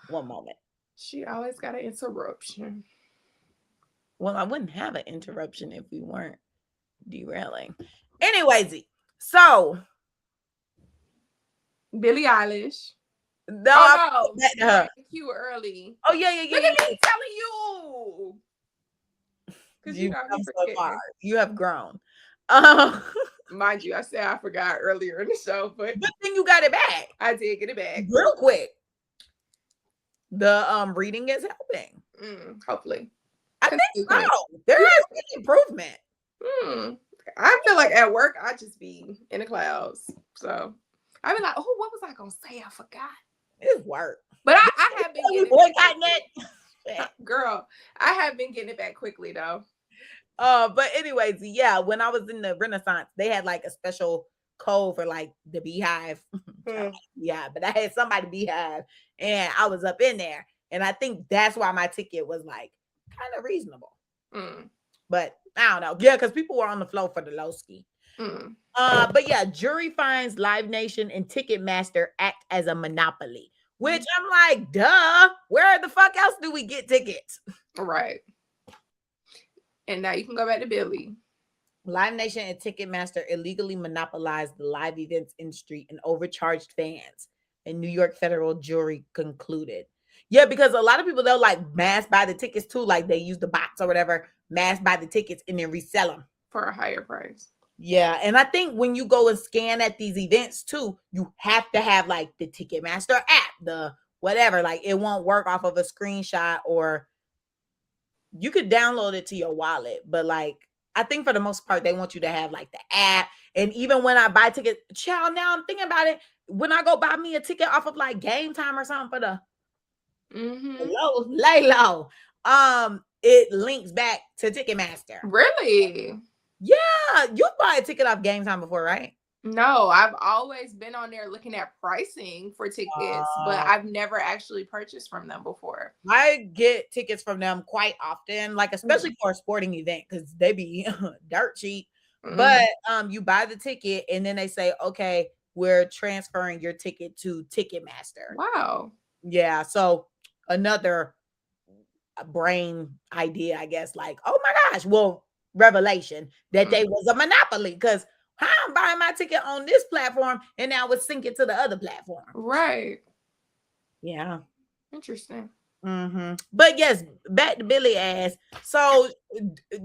One moment. She always got an interruption. Well, I wouldn't have an interruption if we weren't derailing. Anyways, so Billie Eilish. No, I met her. Queue early. Oh yeah. Look at me telling you. Because you know so far. You have grown. Mind you, I said I forgot earlier in the show, but then you got it back. I did get it back real quick. The reading is helping. Hopefully, I think so. There is improvement. I feel like at work I just be in the clouds, so I be like, oh, what was I gonna say? I forgot. It's work, but I have been getting it. Girl, I have been getting it back quickly though. But anyways, yeah, when I was in the Renaissance, they had like a special code for like the Beehive. Yeah, but I had somebody Beehive and I was up in there. And I think that's why my ticket was like kind of reasonable. But I don't know. Yeah, because people were on the floor for the low ski. But yeah, jury finds Live Nation and Ticketmaster act as a monopoly, which I'm like, duh, where the fuck else do we get tickets? Right. And now you can go back to Billie. Live Nation and Ticketmaster illegally monopolized the live events industry and overcharged fans. A New York federal jury concluded. Yeah, because a lot of people, they'll like mass buy the tickets too. Like they use the bots or whatever, mass buy the tickets and then resell them. For a higher price. Yeah, and I think when you go and scan at these events too, you have to have like the Ticketmaster app, the whatever. Like it won't work off of a screenshot or you could download it to your wallet. But like, I think for the most part, they want you to have like the app. And even when I buy tickets, child, now I'm thinking about it. When I go buy me a ticket off of like Game Time or something for the lay low, it links back to Ticketmaster. Really? Yeah, you buy a ticket off Game Time before, right? No, I've always been on there looking at pricing for tickets, but I've never actually purchased from them before. I get tickets from them quite often, like especially for a sporting event because they be dirt cheap. But you buy the ticket and then they say, okay, we're transferring your ticket to Ticketmaster. Wow. Yeah, so another brain idea, I guess, like, oh my gosh, well, revelation that they was a monopoly because I'm buying my ticket on this platform and now it's syncing to the other platform. Right. Yeah. Interesting. But yes, back to Billie ass. So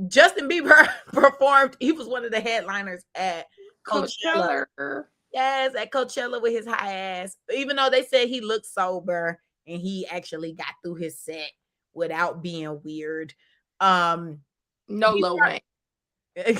Justin Bieber performed. He was one of the headliners at Coachella. Yes, at Coachella with his high ass. Even though they said he looked sober and he actually got through his set without being weird. No Lil Wayne.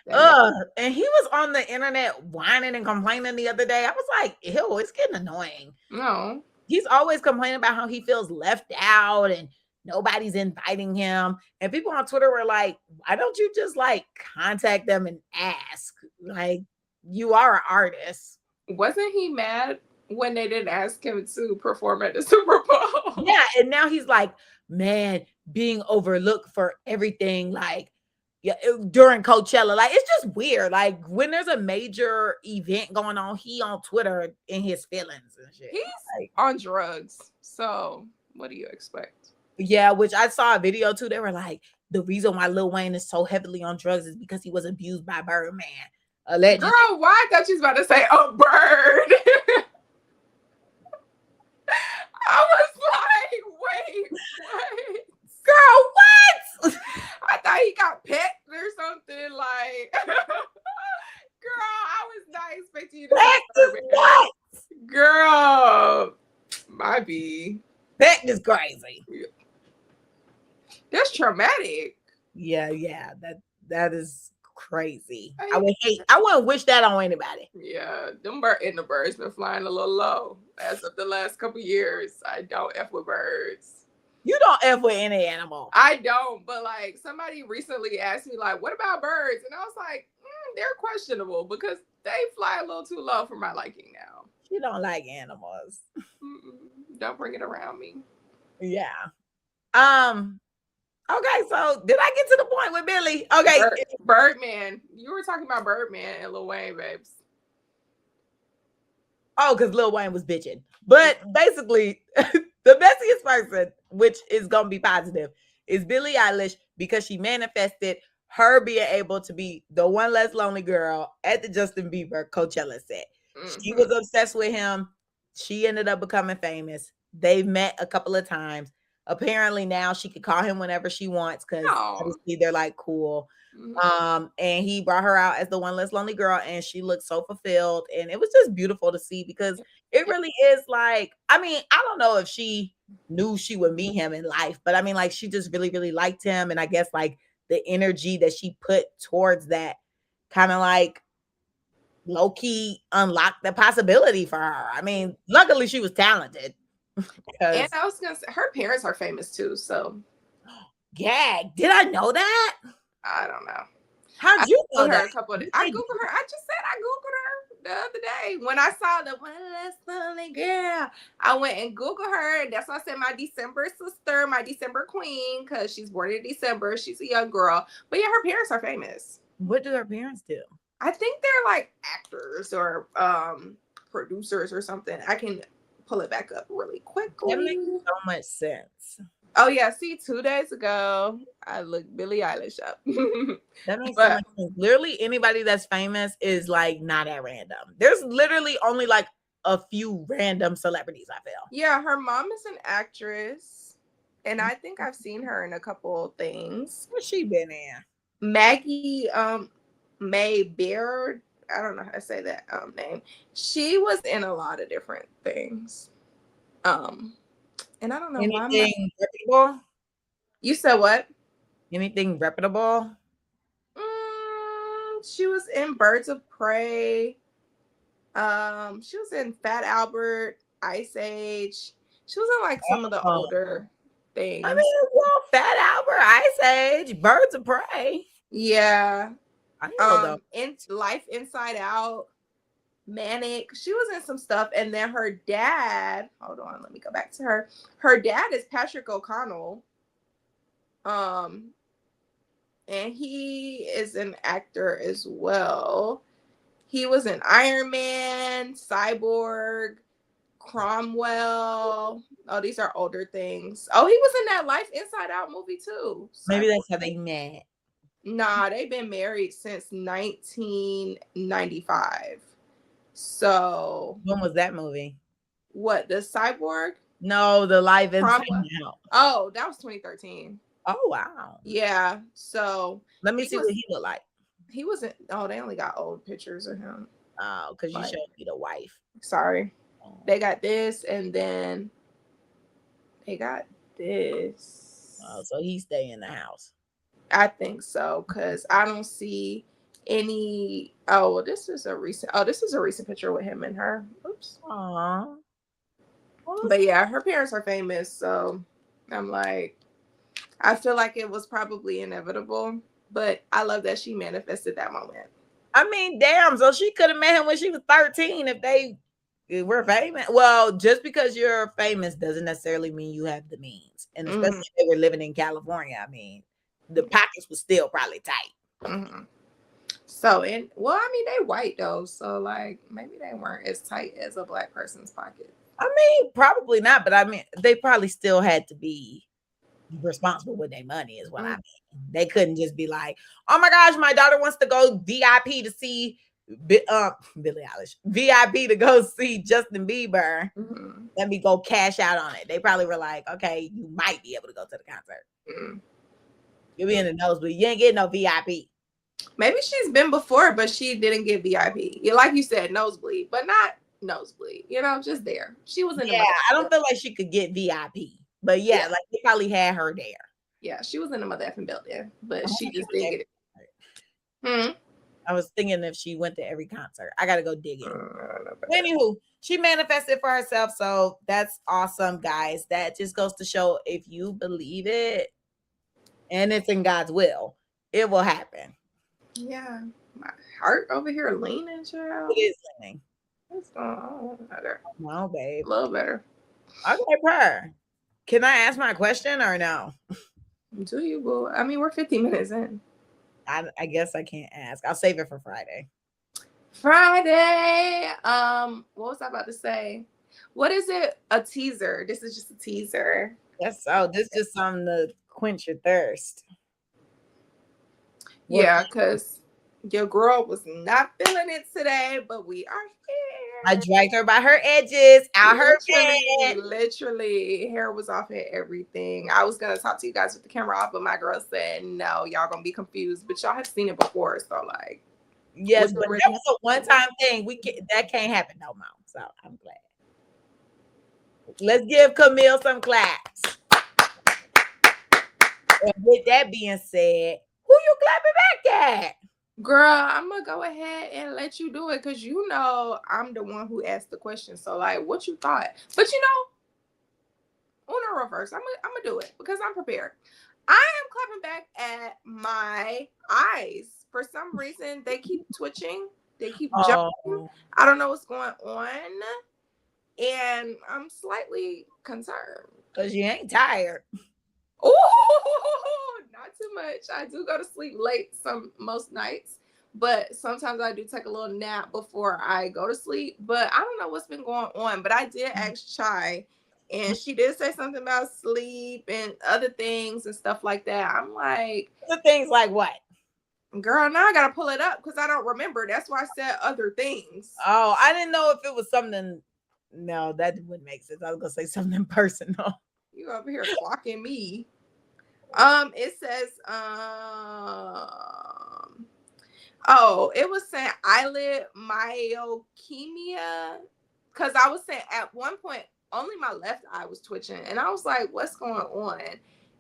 And he was on the internet whining and complaining the other day. I was like, ew, it's getting annoying. No. He's always complaining about how he feels left out and nobody's inviting him. And people on Twitter were like, why don't you just like contact them and ask? Like, you are an artist. Wasn't he mad when they didn't ask him to perform at the Super Bowl? Yeah. And now he's like, man, being overlooked for everything. Like, yeah, during Coachella, like it's just weird. Like when there's a major event going on, he on Twitter in his feelings and shit. He's like, on drugs, so what do you expect? Yeah, which I saw a video too. They were like, the reason why Lil Wayne is so heavily on drugs is because he was abused by Birdman. Allegedly. Girl, why? I thought you was about to say a bird. I was like, wait, what? Girl, what? I thought he got pecked or something. Like, girl, I was not expecting you to say what? Girl, might be. Pecked is crazy. That's traumatic. Yeah, that is crazy. I wouldn't wish that on anybody. Yeah, the birds been flying a little low as of the last couple years. I don't F with birds. You don't F with any animal. I don't, but like somebody recently asked me, like, what about birds? And I was like, they're questionable because they fly a little too low for my liking now. You don't like animals. Don't bring it around me. Yeah. Okay, so did I get to the point with Billy? Okay. Birdman. You were talking about Birdman and Lil Wayne, babes. Oh, because Lil Wayne was bitching. But basically, the messiest person, which is going to be positive, is Billie Eilish because she manifested her being able to be the one less lonely girl at the Justin Bieber Coachella set. Mm-hmm. She was obsessed with him. She ended up becoming famous. They've met a couple of times. Apparently now she could call him whenever she wants because obviously they're like cool. Mm-hmm. And he brought her out as the one less lonely girl and she looked so fulfilled. And it was just beautiful to see because it really is like, I mean, I don't know if she knew she would meet him in life, but I mean, like she just really, really liked him. And I guess like the energy that she put towards that kind of like low-key unlocked the possibility for her. I mean, luckily she was talented. And I was gonna say her parents are famous too, so gag. Did I know that? I don't know. How'd you know that? I googled her. I just said I googled her the other day when I saw the one less lonely girl. I went and googled her, and that's why I said my December sister, my December queen, because she's born in December. She's a young girl, but yeah, her parents are famous. What do her parents do? I think they're like actors or producers or something. I can pull it back up really quickly. That makes so much sense. Oh yeah, see, 2 days ago I looked Billie Eilish up. That makes so much sense. Literally anybody that's famous is like not at random. There's literally only like a few random celebrities, I feel. Yeah, her mom is an actress, and I think I've seen her in a couple things. What's she been in? Maggie May Beard. I don't know how to say that name. She was in a lot of different things. And I don't know anything reputable. You said what? Anything reputable? She was in Birds of Prey. She was in Fat Albert, Ice Age. She was in like some of the older things. I mean, well, Fat Albert, Ice Age, Birds of Prey. Yeah. I know in Life Inside Out, Manic. She was in some stuff, and then her dad. Hold on, let me go back to her. Her dad is Patrick O'Connell, and he is an actor as well. He was in Iron Man, Cyborg, Cromwell. Oh, these are older things. Oh, he was in that Life Inside Out movie too. Maybe that's how they met. Nah, they've been married since 1995. So when was that movie? What, the Cyborg? No, the Live Inside Out. Oh, that was 2013. Oh wow. Yeah. So let me see what he looked like. He wasn't. Oh, they only got old pictures of him. Oh, because you showed me the wife. Sorry. They got this, and then they got this. Oh, so he stay in the house. I think so, because I don't see any. Oh, well, this is a recent. Oh, this is a recent picture with him and her. Oops. Aww. But yeah, her parents are famous, so I'm like, I feel like it was probably inevitable. But I love that she manifested that moment. I mean, damn. So she could have met him when she was 13 if they were famous. Well, just because you're famous doesn't necessarily mean you have the means. And especially if they were living in California, I mean, the pockets was still probably tight. Mm-hmm. So, and well, I mean, they white though, so like maybe they weren't as tight as a black person's pocket. I mean, probably not, but I mean, they probably still had to be responsible with their money, is what I mean. They couldn't just be like, "Oh my gosh, my daughter wants to go VIP to see Billie Eilish, VIP to go see Justin Bieber. Mm-hmm. Let me go cash out on it." They probably were like, "Okay, you might be able to go to the concert. Mm-hmm. You'll be in the nosebleed. You ain't getting no VIP." Maybe she's been before, but she didn't get VIP. Yeah, like you said, nosebleed, but not nosebleed. You know, just there. She was in the. Yeah, I don't feel like she could get VIP, but yeah, like they probably had her there. Yeah, she was in the mother effing building, but she just didn't get it. I was thinking if she went to every concert. I gotta go dig it. Anywho, she manifested for herself, so that's awesome, guys. That just goes to show if you believe it and it's in God's will, it will happen. Yeah, my heart over here leaning, child. It is leaning. It's better. No, babe. A little better. Okay, per. Can I ask my question or no? Do you, boo? I mean, we're 50 minutes in. I guess I can't ask. I'll save it for Friday. Friday. What was I about to say? What is it? A teaser. This is just a teaser. Yes. Oh, this is just something to quench your thirst. Yeah, because your girl was not feeling it today, but we are here. I dragged her by her edges out her bed. Literally, hair was off and everything. I was gonna talk to you guys with the camera off, but my girl said no, y'all gonna be confused. But y'all have seen it before, so like, yes, but that was a one-time thing. That can't happen no more. So I'm glad. Let's give Camille some claps. And with that being said, who you clapping back at? Girl, I'm gonna go ahead and let you do it because you know I'm the one who asked the question. So like, what you thought? But you know, Uno reverse. I'm gonna do it because I'm prepared. I am clapping back at my eyes. For some reason, they keep twitching. They keep jumping. I don't know what's going on, and I'm slightly concerned because you ain't tired. Oh, not too much. I do go to sleep late most nights, but sometimes I do take a little nap before I go to sleep. But I don't know what's been going on. But I did ask Chai, and she did say something about sleep and other things and stuff like that. I'm like, other things like what? Girl, now I gotta pull it up because I don't remember. That's why I said other things. Oh, I didn't know if it was something. No, that wouldn't make sense. I was gonna say something personal. You over here clocking me. It says, oh, it was saying eyelid myokemia. Cause I was saying at one point, only my left eye was twitching. And I was like, what's going on?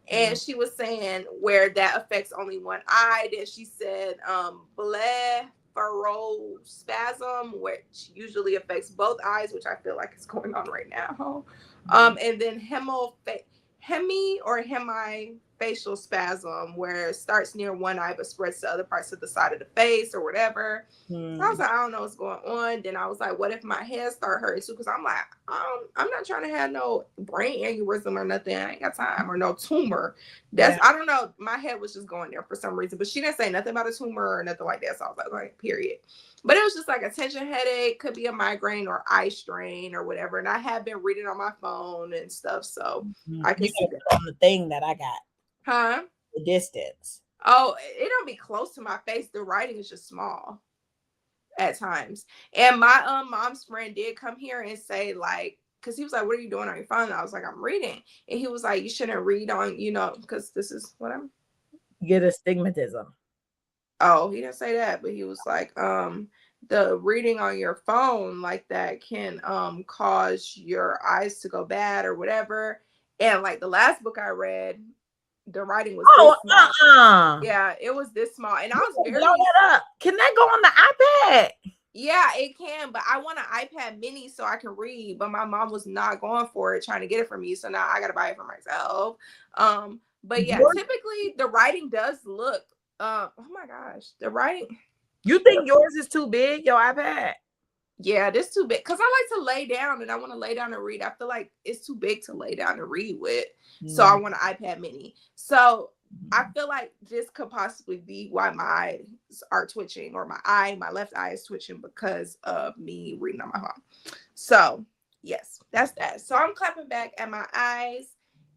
And she was saying where that affects only one eye. Then she said, blepharospasm, which usually affects both eyes, which I feel like is going on right now. And then hemifacial spasm, where it starts near one eye but spreads to other parts of the side of the face or whatever. So I was like, I don't know what's going on. Then I was like, what if my head start hurting too? Because I'm like, I'm not trying to have no brain aneurysm or nothing. I ain't got time, or no tumor. I don't know. My head was just going there for some reason, but she didn't say nothing about a tumor or nothing like that. So I was like, period. But it was just like a tension headache, could be a migraine or eye strain or whatever. And I have been reading on my phone and stuff, so I can see that on the thing that I got. Huh? The distance. Oh, it don't be close to my face. The writing is just small at times. And my mom's friend did come here and say, like, because he was like, what are you doing on your phone? And I was like, I'm reading. And he was like, you shouldn't read on, because this is what I'm. Get astigmatism. Oh, he didn't say that, but he was like, the reading on your phone like that can cause your eyes to go bad or whatever. And like the last book I read, The writing was Oh, this small. Yeah, it was this small, and I was very blow that up. Can that go on the iPad? Yeah, it can, but I want an iPad mini so I can read. But my mom was not going for it, trying to get it for me. So now I gotta buy it for myself. But yeah, typically the writing does look. Oh my gosh, the writing. You think yours is too big, your iPad? Yeah, this too big because I like to lay down and I want to lay down and read. I feel like it's too big to lay down and read with. So I want an iPad mini. So I feel like this could possibly be why my eyes are twitching, or my left eye is twitching because of me reading on my phone. So yes, that's that. So I'm clapping back at my eyes.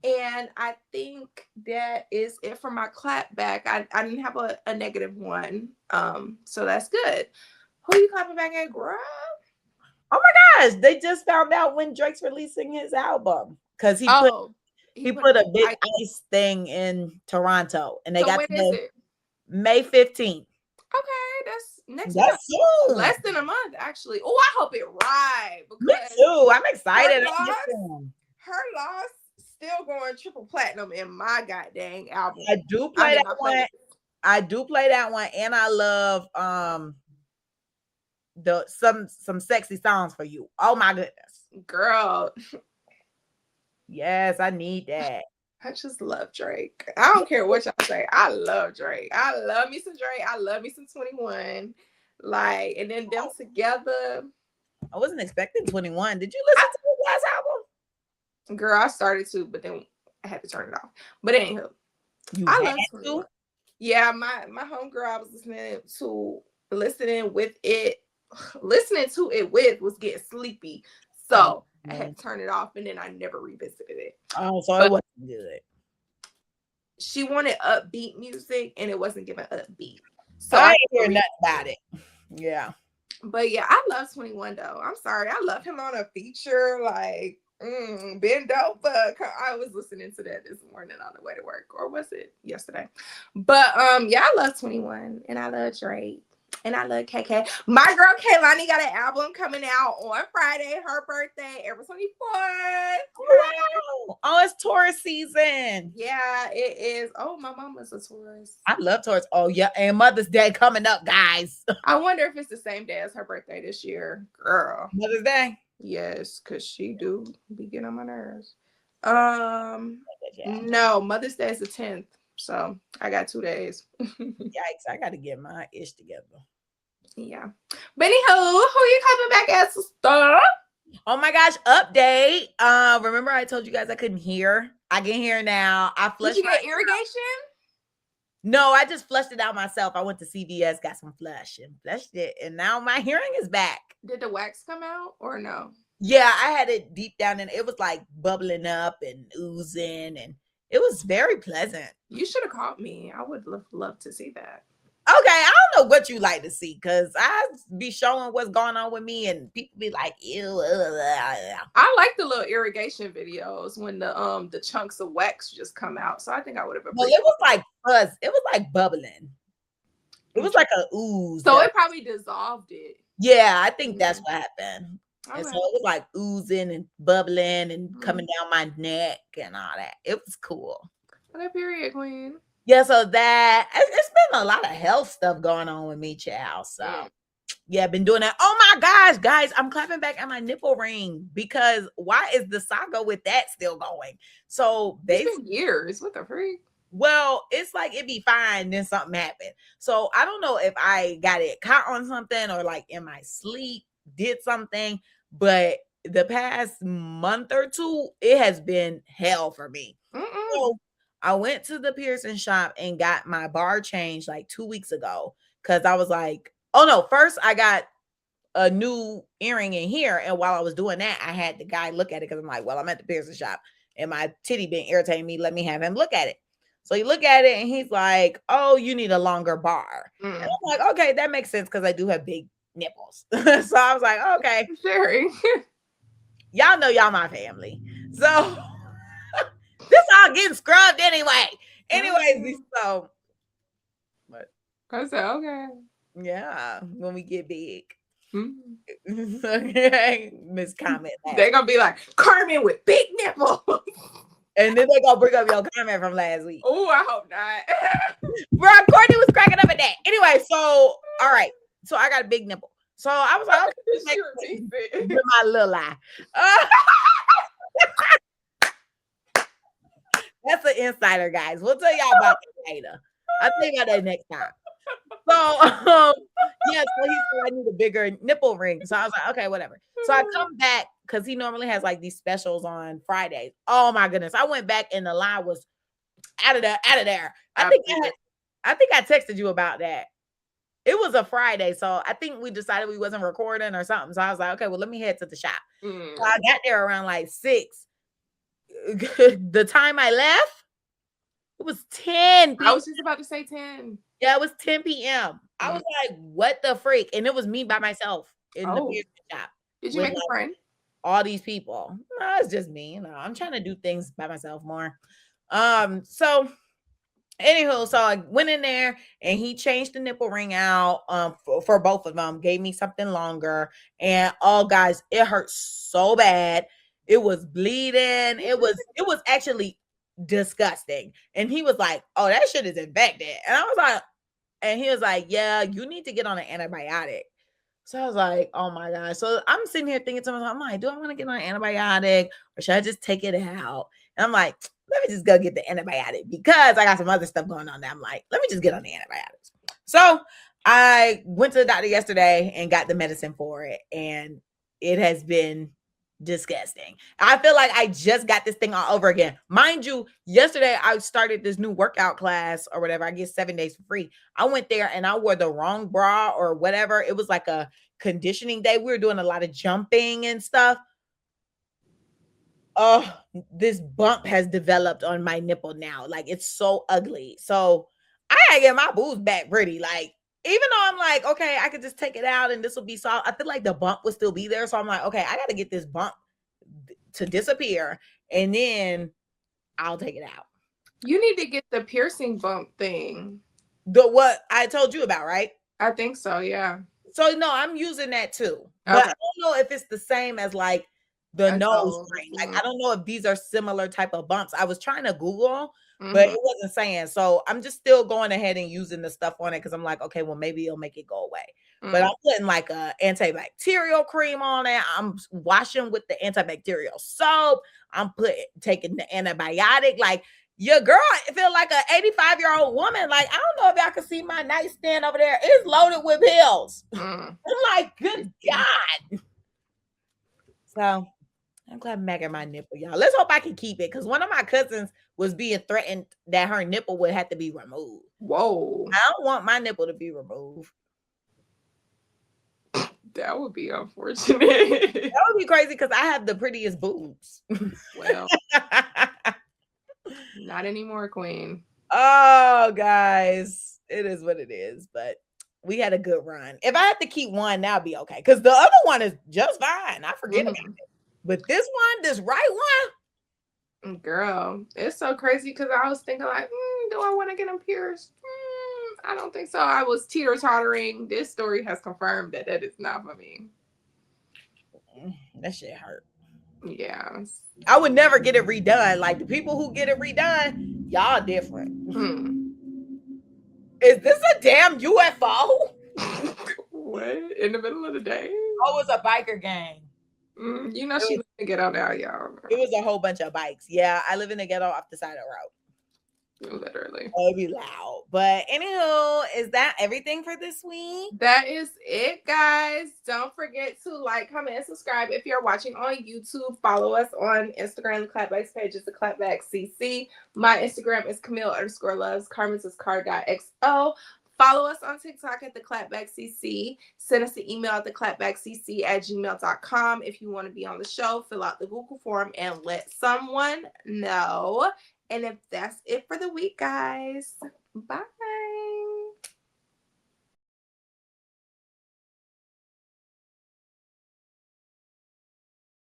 And I think that is it for my clap back. I didn't have a negative one. So that's good. Who you clapping back at, girl? Oh my gosh, they just found out when Drake's releasing his album because he put a big ice thing in Toronto, and they got when is it? May 15th. Okay, that's next month. Soon. Less than a month, actually. Oh, I hope it right. Me too. I'm excited. Her loss still going triple platinum in my goddamn album. I do play that one. I do play that one, and I love some sexy songs for you. Oh my goodness, girl. Yes, I need that. I just love Drake. I don't care what y'all say. I love Drake. I love me some Drake. I love me some 21. Like, and then them together. I wasn't expecting 21. Did you listen to his last album? Girl, I started to, but then I had to turn it off. But anywho, I love 21. Yeah, my homegirl I was listening to it was getting sleepy. So I had to turn it off, and then I never revisited it. Oh, so it wasn't good. She wanted upbeat music, and it wasn't giving upbeat. So I didn't hear nothing about it. Yeah. But yeah, I love 21 though. I'm sorry. I love him on a feature like Bend Over. I was listening to that this morning on the way to work, or was it yesterday? But yeah, I love 21, and I love Drake. And I love KK. My girl Kaylani got an album coming out on Friday, her birthday, April 24th. Oh, it's Taurus season. Yeah, it is. Oh, my mama's a Taurus. I love Taurus. Oh, yeah. And Mother's Day coming up, guys. I wonder if it's the same day as her birthday this year. Girl. Mother's Day? Yes, because she do be getting on my nerves. No, Mother's Day is the 10th. So I got 2 days. Yikes, I got to get my ish together. Yeah. But anywho, who you coming back as, sister? Oh my gosh, update. Remember I told you guys I couldn't hear? I can hear now. I flushed. Did you get irrigation? No, I just flushed it out myself. I went to CVS, got some flush and flushed it, and now my hearing is back. Did the wax come out or no? Yeah, I had it deep down and it was like bubbling up and oozing, and it was very pleasant. You should have called me. I would love to see that. Okay, I don't know what you like to see, because I be showing what's going on with me and people be like, ew. I like the little irrigation videos when the chunks of wax just come out. So I think I would have appreciated. Well, it was like fuzz. It was like bubbling. It was like a ooze. So it probably dissolved it. Yeah, I think that's what happened. And so it was like oozing and bubbling and coming down my neck and all that. It was cool. Okay, period, queen. Yeah, so that it's been a lot of health stuff going on with me, child. So yeah, I've been doing that. Oh my gosh, guys, I'm clapping back at my nipple ring, because why is the saga with that still going? So it's been years. What the freak? Well, it's like it'd be fine, then something happened. So I don't know if I got it caught on something or like in my sleep did something, but the past month or two, it has been hell for me. So I went to the piercing shop and got my bar changed like 2 weeks ago, because I was like, oh no, first I got a new earring in here. And while I was doing that, I had the guy look at it, because I'm like, well, I'm at the piercing shop and my titty been irritating me. Let me have him look at it. So he looked at it and he's like, oh, you need a longer bar. And I'm like, okay, that makes sense, because I do have big nipples. So I was like, okay. Sure. Y'all know y'all my family. So this all getting scrubbed anyway. Anyways, so what? I said, okay. Yeah, when we get big. Okay, Miss Comment. They're gonna be like, Carmen with big nipples. And then they gonna bring up your comment from last week. Oh, I hope not. Bro, Courtney was cracking up at that. Anyway, so all right. So I got a big nipple. So I was like, okay, with my little eye. That's an insider, guys. We'll tell y'all about that later. I'll tell you about that next time. So yeah, so he said I need a bigger nipple ring. So I was like, okay, whatever. So I come back because he normally has like these specials on Fridays. Oh my goodness. I went back and the line was out of there. I think I texted you about that. It was a Friday, so I think we decided we wasn't recording or something. So I was like, okay, well, let me head to the shop. So I got there around like 6. The time I left, it was 10 p.m. I was just about to say 10. Yeah, it was 10 p.m. I was like, what the freak? And it was me by myself in the piercing shop. Did you make a friend? All these people. No, it's just me. You know, I'm trying to do things by myself more. So anywho, so I went in there and he changed the nipple ring out for both of them, gave me something longer. And oh guys, it hurt so bad. It was bleeding. It was actually disgusting. And he was like, oh, that shit is infected. And I was like, and he was like, yeah, you need to get on an antibiotic. So I was like, oh my God. So I'm sitting here thinking to myself, I'm like, do I want to get on an antibiotic or should I just take it out? And I'm like, let me just go get the antibiotic because I got some other stuff going on there. I'm like, let me just get on the antibiotics. So I went to the doctor yesterday and got the medicine for it. And it has been disgusting. I feel like I just got this thing all over again. Mind you, yesterday I started this new workout class or whatever. I get 7 days for free. I went there and I wore the wrong bra or whatever. It was like a conditioning day. We were doing a lot of jumping and stuff. Oh, this bump has developed on my nipple now. Like it's so ugly. So I gotta get my boobs back pretty. Like, even though I'm like, okay, I could just take it out and this will be soft. I feel like the bump will still be there. So I'm like, okay, I got to get this bump to disappear and then I'll take it out. You need to get the piercing bump thing. The what I told you about, right? I think so, yeah. So no, I'm using that too. But I don't know if it's the same as like the nose ring. Like I don't know if these are similar type of bumps. I was trying to Google, but it wasn't saying. So I'm just still going ahead and using the stuff on it because I'm like, okay, well, maybe it'll make it go away. But I'm putting like a antibacterial cream on it. I'm washing with the antibacterial soap. I'm taking the antibiotic. Like your girl feel like an 85-year-old woman. Like, I don't know if y'all can see my nightstand over there. It's loaded with pills. I'm like, good God. So I'm glad I'm back at my nipple, y'all. Let's hope I can keep it because one of my cousins was being threatened that her nipple would have to be removed. Whoa. I don't want my nipple to be removed. That would be unfortunate. That would be crazy because I have the prettiest boobs. Well, not anymore, queen. Oh, guys. It is what it is, but we had a good run. If I had to keep one, that'd be okay. Because the other one is just fine. I forget about it. But this one, this right one. Girl, it's so crazy because I was thinking like, do I want to get them pierced? I don't think so. I was teeter-tottering. This story has confirmed that is not for me. That shit hurt. Yeah. I would never get it redone. Like the people who get it redone, y'all different. Is this a damn UFO? What? In the middle of the day? Oh, it was a biker gang. You know, she lived in the ghetto now, y'all. It was a whole bunch of bikes. Yeah, I live in the ghetto off the side of the road. Literally. It'll be loud. But anywho, is that everything for this week? That is it, guys. Don't forget to like, comment, and subscribe. If you're watching on YouTube, follow us on Instagram. The Clapback's page is theclapbackcc. My Instagram is Camille_loves. Carmen's is car.xo. Follow us on TikTok at theclapbackcc. Send us an email at theclapbackcc@gmail.com. If you want to be on the show, fill out the Google form and let someone know. And if that's it for the week, guys, bye.